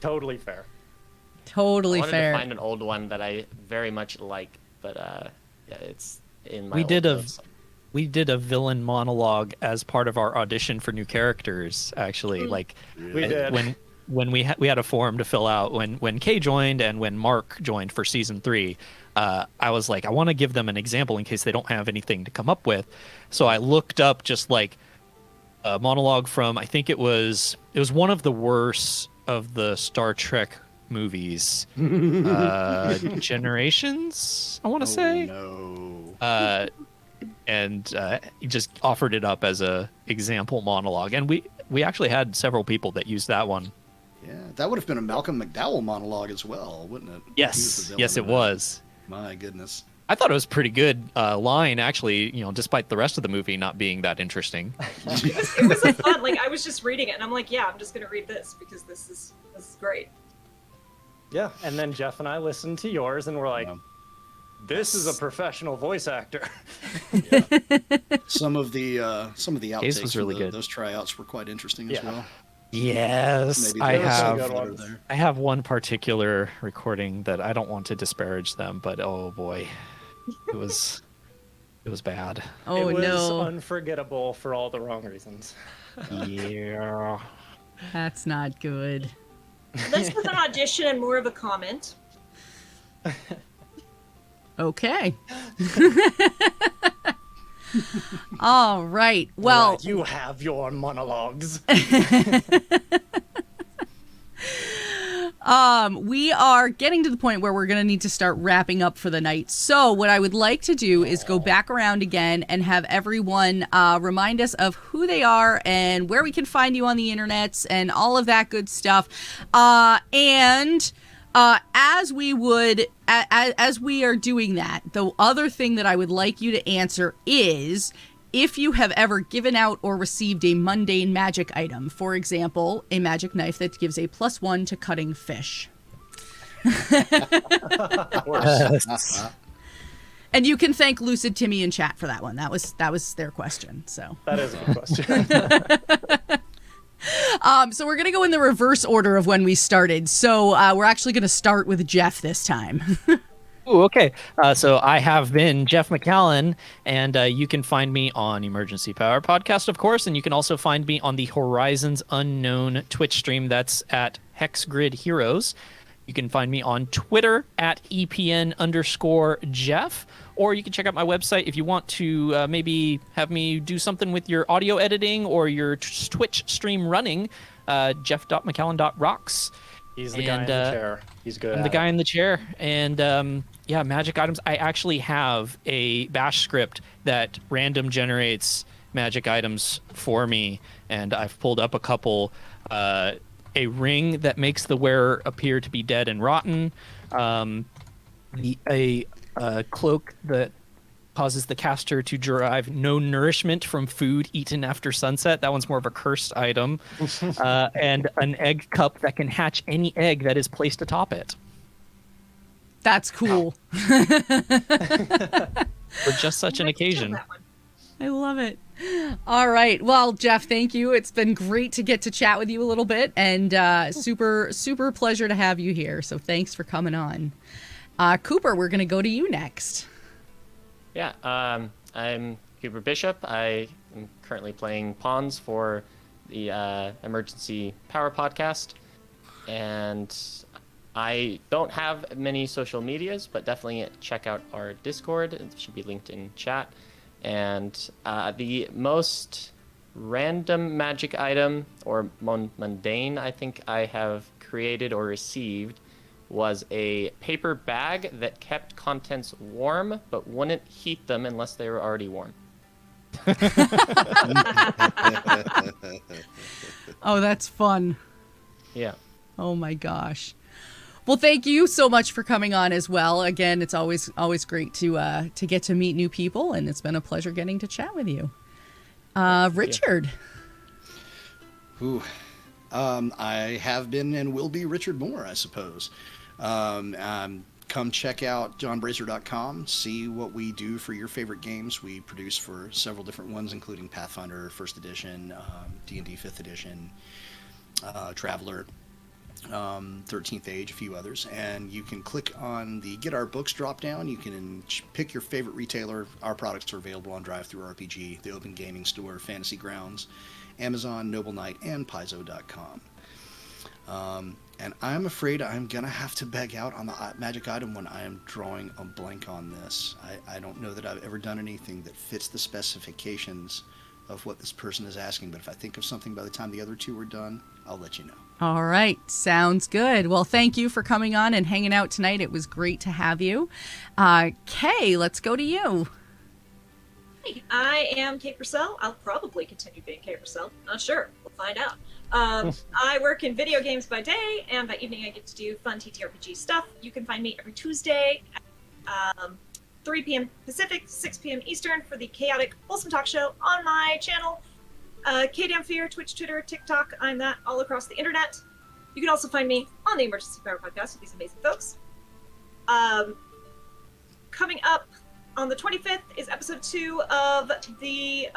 S5: Totally fair.
S1: Totally
S7: I wanted
S1: fair.
S7: to find an old one that I very much like, but yeah, it's in my.
S3: We
S7: old
S3: did a
S7: notes.
S3: We did a villain monologue as part of our audition for new characters. Actually, like
S5: We did.
S3: when we had a form to fill out when Kay joined and when Mark joined for season 3. I was like, I want to give them an example in case they don't have anything to come up with. So I looked up just like a monologue from, I think it was one of the worst of the Star Trek movies, Generations, I want to say.
S4: No.
S3: And he just offered it up as a example monologue, and we actually had several people that used that one.
S4: Yeah, that would have been a Malcolm McDowell monologue as well, wouldn't it?
S3: Yes, yes, it was.
S4: My goodness.
S3: I thought it was a pretty good line, actually. Despite the rest of the movie not being that interesting.
S6: It was fun. Like, I was just reading it, and I'm like, yeah, I'm just gonna read this because this is great.
S5: Yeah, and then Jeff and I listened to yours, and we're like, this is a professional voice actor.
S4: Some of the outtakes
S3: was really good.
S4: Those tryouts were quite interesting as well.
S3: Yes,
S4: Maybe
S3: I
S4: there was some good
S3: have.
S4: ones there.
S3: I have one particular recording that I don't want to disparage them, but oh boy, it was bad.
S1: Oh,
S5: it was
S1: no.
S5: unforgettable for all the wrong reasons.
S3: Yeah.
S1: That's not good.
S6: Less of an audition and more of a comment.
S1: Okay. All right. Well,
S5: Right, you have your monologues.
S1: we are getting to the point where we're going to need to start wrapping up for the night. So what I would like to do is go back around again and have everyone remind us of who they are and where we can find you on the internets and all of that good stuff. As we are doing that, the other thing that I would like you to answer is if you have ever given out or received a mundane magic item. For example, a magic knife that gives a +1 to cutting fish.
S5: Of course.
S1: And you can thank Lucid Timmy in chat for that one. That was their question. So
S5: That is a good question.
S1: So we're going to go in the reverse order of when we started. So we're actually going to start with Jeff this time.
S3: Ooh, okay. So I have been Jeff McCallan, and you can find me on Emergency Power Podcast, of course, and you can also find me on the Horizons Unknown Twitch stream. That's at Hexgrid Heroes. You can find me on Twitter at EPN_Jeff, or you can check out my website if you want to maybe have me do something with your audio editing or your Twitch stream running, jeff.mccallan.rocks.
S5: He's the guy in the chair. He's good.
S3: I'm the guy in the chair. And yeah, magic items. I actually have a bash script that random generates magic items for me, and I've pulled up a couple. A ring that makes the wearer appear to be dead and rotten. A cloak that causes the caster to derive no nourishment from food eaten after sunset. That one's more of a cursed item. And an egg cup that can hatch any egg that is placed atop it.
S1: That's cool.
S3: For just such an occasion.
S1: I love it. All right. Well, Jeff, thank you. It's been great to get to chat with you a little bit, and super pleasure to have you here. So thanks for coming on. Cooper, we're going to go to you next.
S7: Yeah, I'm Cooper Bishop. I am currently playing Pawns for the Emergency Power Podcast, and I don't have many social medias, but definitely check out our Discord. It should be linked in chat. And the most random magic item, or mundane, I think I have created or received, was a paper bag that kept contents warm, but wouldn't heat them unless they were already warm.
S1: Oh, that's fun.
S7: Yeah.
S1: Oh my gosh. Well, thank you so much for coming on as well. Again, it's always great to get to meet new people, and it's been a pleasure getting to chat with you. Richard.
S4: Ooh. I have been and will be Richard Moore, I suppose. Come check out johnbrazier.com, see what we do for your favorite games. We produce for several different ones, including Pathfinder 1st Edition, D&D 5th Edition, Traveler, 13th Age, a few others, and you can click on the Get Our Books drop down. You can pick your favorite retailer. Our products are available on DriveThruRPG, the Open Gaming Store, Fantasy Grounds, Amazon, Noble Knight, and Paizo.com. And I'm afraid I'm going to have to beg out on the magic item when I am drawing a blank on this. I don't know that I've ever done anything that fits the specifications of what this person is asking, but if I think of something by the time the other two are done, I'll let you know.
S1: All right. Sounds good. Well, thank you for coming on and hanging out tonight. It was great to have you. Kay, let's go to you.
S6: Hey, I am Kate Purcell. I'll probably continue being Kate Purcell. Not sure. We'll find out. I work in video games by day, and by evening I get to do fun TTRPG stuff. You can find me every Tuesday at 3 p.m. Pacific, 6 p.m. Eastern for the chaotic wholesome talk show on my channel. KDamnFear, Twitch, Twitter, TikTok. I'm that all across the internet. You can also find me on the Emergency Power Podcast with these amazing folks. Coming up on the 25th is episode 2 of the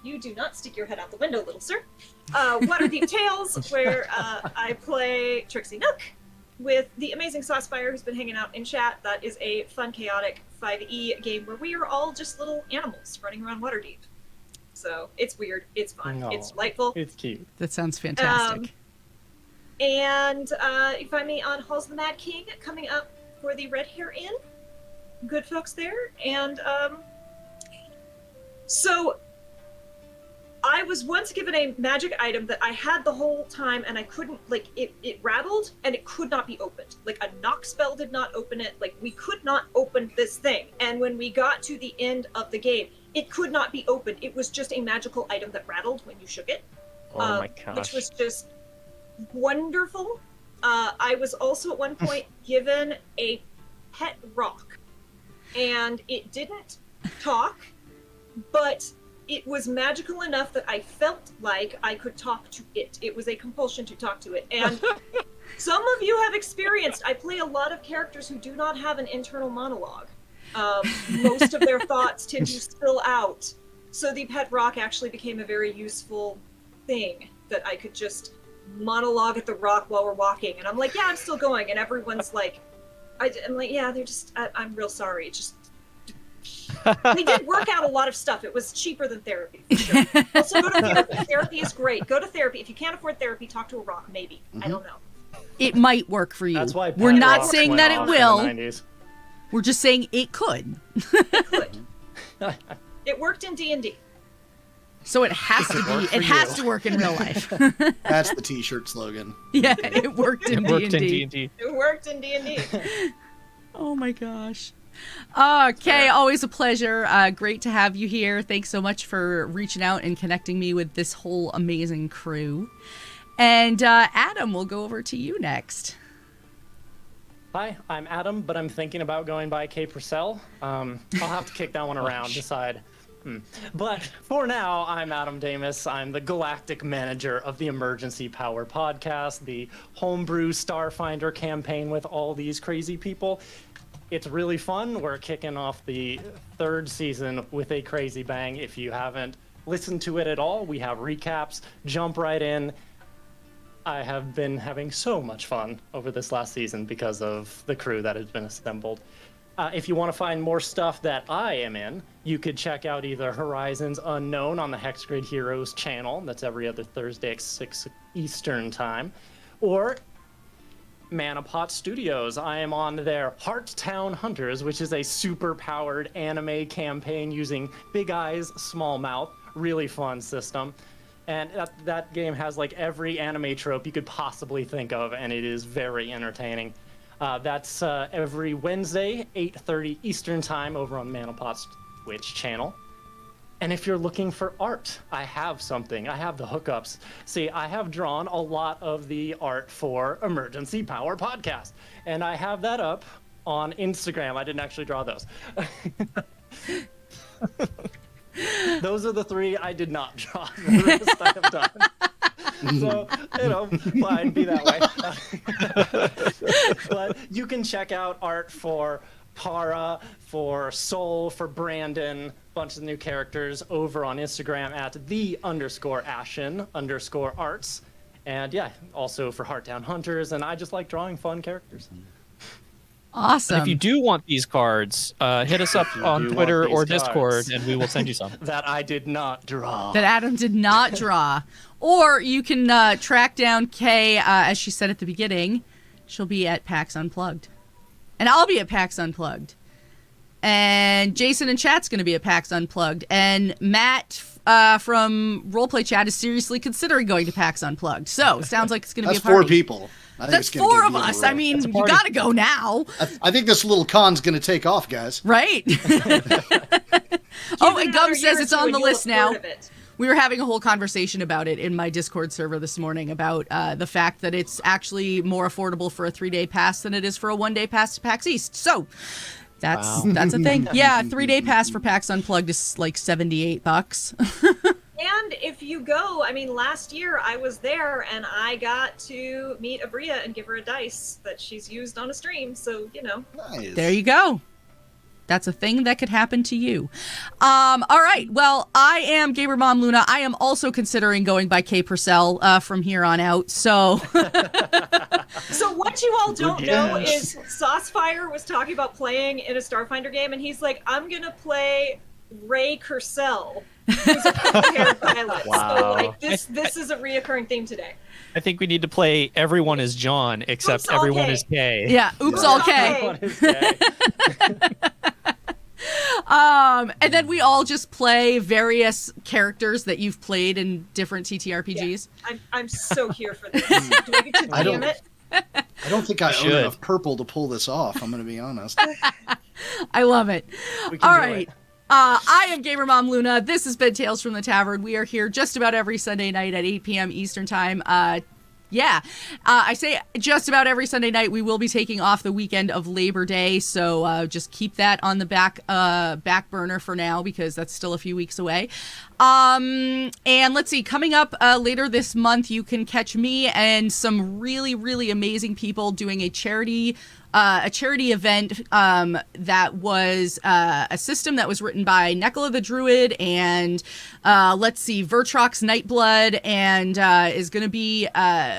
S6: You Do Not Stick Your Head Out the Window, Little Sir. Waterdeep Tales, where I play Trixie Nook with the amazing Saucepire, who's been hanging out in chat. That is a fun, chaotic 5e game where we are all just little animals running around Waterdeep. So it's weird, it's fun, it's delightful.
S5: It's cute.
S1: That sounds fantastic.
S6: And you can find me on Halls of the Mad King coming up for the Red Hair Inn. Good folks there. And so I was once given a magic item that I had the whole time, and I couldn't, like, it rattled and it could not be opened. Like, a knock spell did not open it. Like, we could not open this thing. And when we got to the end of the game, it could not be opened. It was just a magical item that rattled when you shook it.
S7: Oh my gosh.
S6: Which was just wonderful. I was also at one point given a pet rock, and it didn't talk, but it was magical enough that I felt like I could talk to it. It was a compulsion to talk to it. And some of you have experienced, I play a lot of characters who do not have an internal monologue. Most of their thoughts tend to spill out. So the pet rock actually became a very useful thing that I could just monologue at the rock while we're walking. And I'm like, yeah, I'm still going. And everyone's like, I'm like, yeah, they're just, I'm real sorry. It's just, they did work out a lot of stuff. It was cheaper than therapy, for sure. Also, go to therapy. Therapy is great. Go to therapy. If you can't afford therapy, talk to a rock, maybe. I don't know.
S1: It might work for you.
S5: That's why
S1: we're
S5: pet
S1: not
S5: rocks
S1: saying
S5: went
S1: that it
S5: off
S1: will.
S5: in the 90s.
S1: We're just saying it could.
S6: It could. It worked in D&D.
S1: So it has to be. It has to work in real life.
S4: That's the T-shirt slogan.
S1: Yeah, it worked in D&D.
S6: It worked in D&D.
S1: Oh my gosh. Kay, always a pleasure. Great to have you here. Thanks so much for reaching out and connecting me with this whole amazing crew. And Adam, we'll go over to you next.
S5: Hi, I'm Adam, but I'm thinking about going by Kay Purcell. I'll have to kick that one around, decide. But for now, I'm Adam Damus. I'm the Galactic Manager of the Emergency Power Podcast, the homebrew Starfinder campaign with all these crazy people. It's really fun. We're kicking off the 3rd season with a crazy bang. If you haven't listened to it at all, we have recaps. Jump right in. I have been having so much fun over this last season because of the crew that has been assembled. If you want to find more stuff that I am in, you could check out either Horizons Unknown on the Hexgrid Heroes channel. That's every other Thursday at 6 Eastern time. Or Manapot Studios. I am on their Hearttown Hunters, which is a super-powered anime campaign using big eyes, small mouth. Really fun system. And that game has like every anime trope you could possibly think of, and it is very entertaining. That's every Wednesday, 8:30 Eastern time over on Manapot's Twitch channel. And if you're looking for art, I have something. I have the hookups. See, I have drawn a lot of the art for Emergency Power Podcast, and I have that up on Instagram. I didn't actually draw those. Those are the 3 I did not draw. The rest I have done. So, fine, be that way. But you can check out art for Para, for Soul, for Brandon, bunch of new characters over on Instagram at _Ashen_arts. And yeah, also for Hearttown Hunters, and I just like drawing fun characters.
S1: Awesome.
S3: And if you do want these cards, hit us up on Twitter or Discord, and we will send you some.
S5: That I did not draw.
S1: That Adam did not draw. Or you can track down Kay, as she said at the beginning. She'll be at PAX Unplugged. And I'll be at PAX Unplugged. And Jason in chat's going to be at PAX Unplugged. And Matt from Roleplay Chat is seriously considering going to PAX Unplugged. So it sounds like it's going to be a party.
S4: That's 4 people.
S1: That's 4 of us. I mean, you got to go now.
S4: I think this little con's going to take off, guys.
S1: Right? Oh, and Gum says it's on the list now. We were having a whole conversation about it in my Discord server this morning about the fact that it's actually more affordable for a 3-day pass than it is for a 1-day pass to PAX East. So that's a thing. Yeah, 3-day pass for PAX Unplugged is like $78.
S6: And if you go, I mean, last year I was there and I got to meet Abria and give her a dice that she's used on a stream. So, you know.
S4: Nice.
S1: There you go. That's a thing that could happen to you. All right. Well, I am Gamer Mom Luna. I am also considering going by Kay Purcell from here on out. So,
S6: so what you all don't know is Saucefire was talking about playing in a Starfinder game, and he's like, "I'm gonna play Ray Kersell, who's a prepared pilot."
S3: Wow.
S6: So, like, this is a reoccurring theme today.
S3: I think we need to play everyone is John, except everyone is Kay.
S1: Yeah, oops, all Kay. And then we all just play various characters that you've played in different TTRPGs.
S6: Yeah, I'm so here for this. Do I get to DM it?
S4: I don't think I own enough purple to pull this off. I'm going to be honest.
S1: I love it. All right. I am Gamer Mom Luna. This has been Tales from the Tavern. We are here just about every Sunday night at 8 p.m. Eastern Time. I say just about every Sunday night. We will be taking off the weekend of Labor Day, so just keep that on the back burner for now because that's still a few weeks away. And let's see, coming up later this month, you can catch me and some really, really amazing people doing a charity event that was a system that was written by Nekala the Druid and Vertrox Nightblood, and is going to be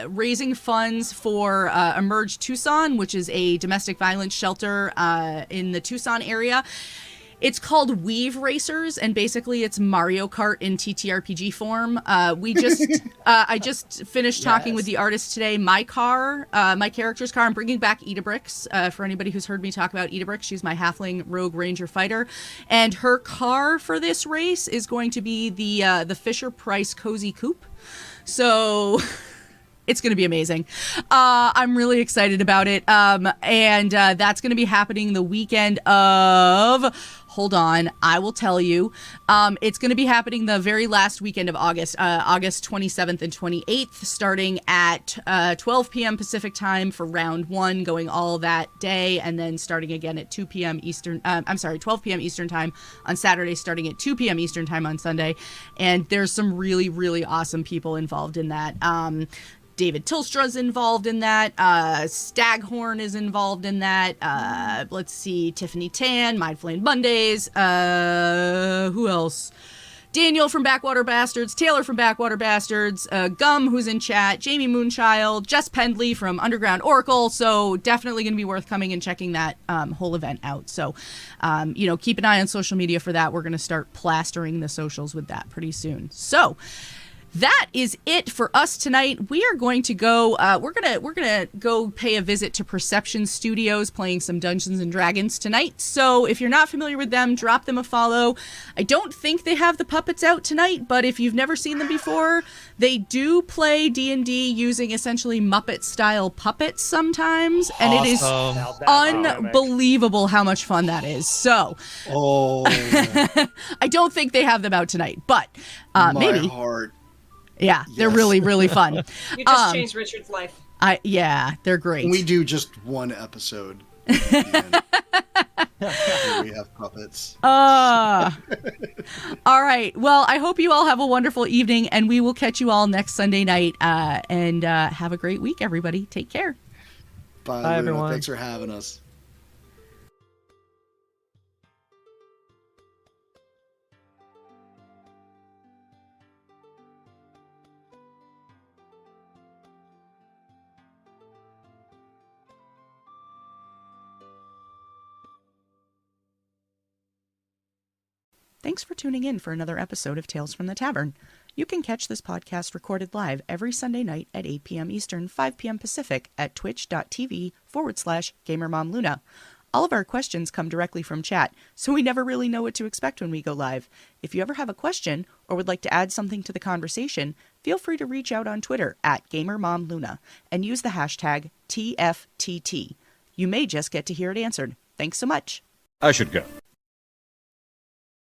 S1: raising funds for Emerge Tucson, which is a domestic violence shelter in the Tucson area. It's called Weave Racers, and basically it's Mario Kart in TTRPG form. I just finished talking with the artist today. My character's car, I'm bringing back Edabrix. For anybody who's heard me talk about Edabrix, she's my halfling rogue ranger fighter. And her car for this race is going to be the Fisher-Price Cozy Coupe. So... it's going to be amazing. I'm really excited about it. And that's going to be happening the weekend of... Hold on, I will tell you. It's going to be happening the very last weekend of August, August 27th and 28th, starting at 12 p.m. Pacific time for round 1, going all that day, and then starting again at 12 p.m. Eastern time on Saturday, starting at 2 p.m. Eastern time on Sunday. And there's some really, really awesome people involved in that. David Tilstra's involved in that. Staghorn is involved in that. Let's see, Tiffany Tan, Mindflame Mondays. Who else? Daniel from Backwater Bastards, Taylor from Backwater Bastards, Gum, who's in chat, Jamie Moonchild, Jess Pendley from Underground Oracle. So definitely going to be worth coming and checking that whole event out. So, keep an eye on social media for that. We're going to start plastering the socials with that pretty soon. So that is it for us tonight. We are going to go. We're gonna go pay a visit to Perception Studios, playing some Dungeons and Dragons tonight. So if you're not familiar with them, drop them a follow. I don't think they have the puppets out tonight, but if you've never seen them before, they do play D&D using essentially Muppet-style puppets sometimes, and it is unbelievable how much fun that is. So, I don't think they have them out tonight, but maybe.
S4: Heart.
S1: Yeah, they're really, really fun.
S6: You just changed Richard's life.
S1: They're great.
S4: We do just one episode. We have puppets.
S1: All right. Well, I hope you all have a wonderful evening, and we will catch you all next Sunday night. And have a great week, everybody. Take care.
S4: Bye everyone. Thanks for having us.
S1: Thanks for tuning in for another episode of Tales from the Tavern. You can catch this podcast recorded live every Sunday night at 8 p.m. Eastern, 5 p.m. Pacific at twitch.tv/GamerMomLuna. All of our questions come directly from chat, so we never really know what to expect when we go live. If you ever have a question or would like to add something to the conversation, feel free to reach out on Twitter at GamerMomLuna and use the hashtag TFTT. You may just get to hear it answered. Thanks so much.
S2: I should go.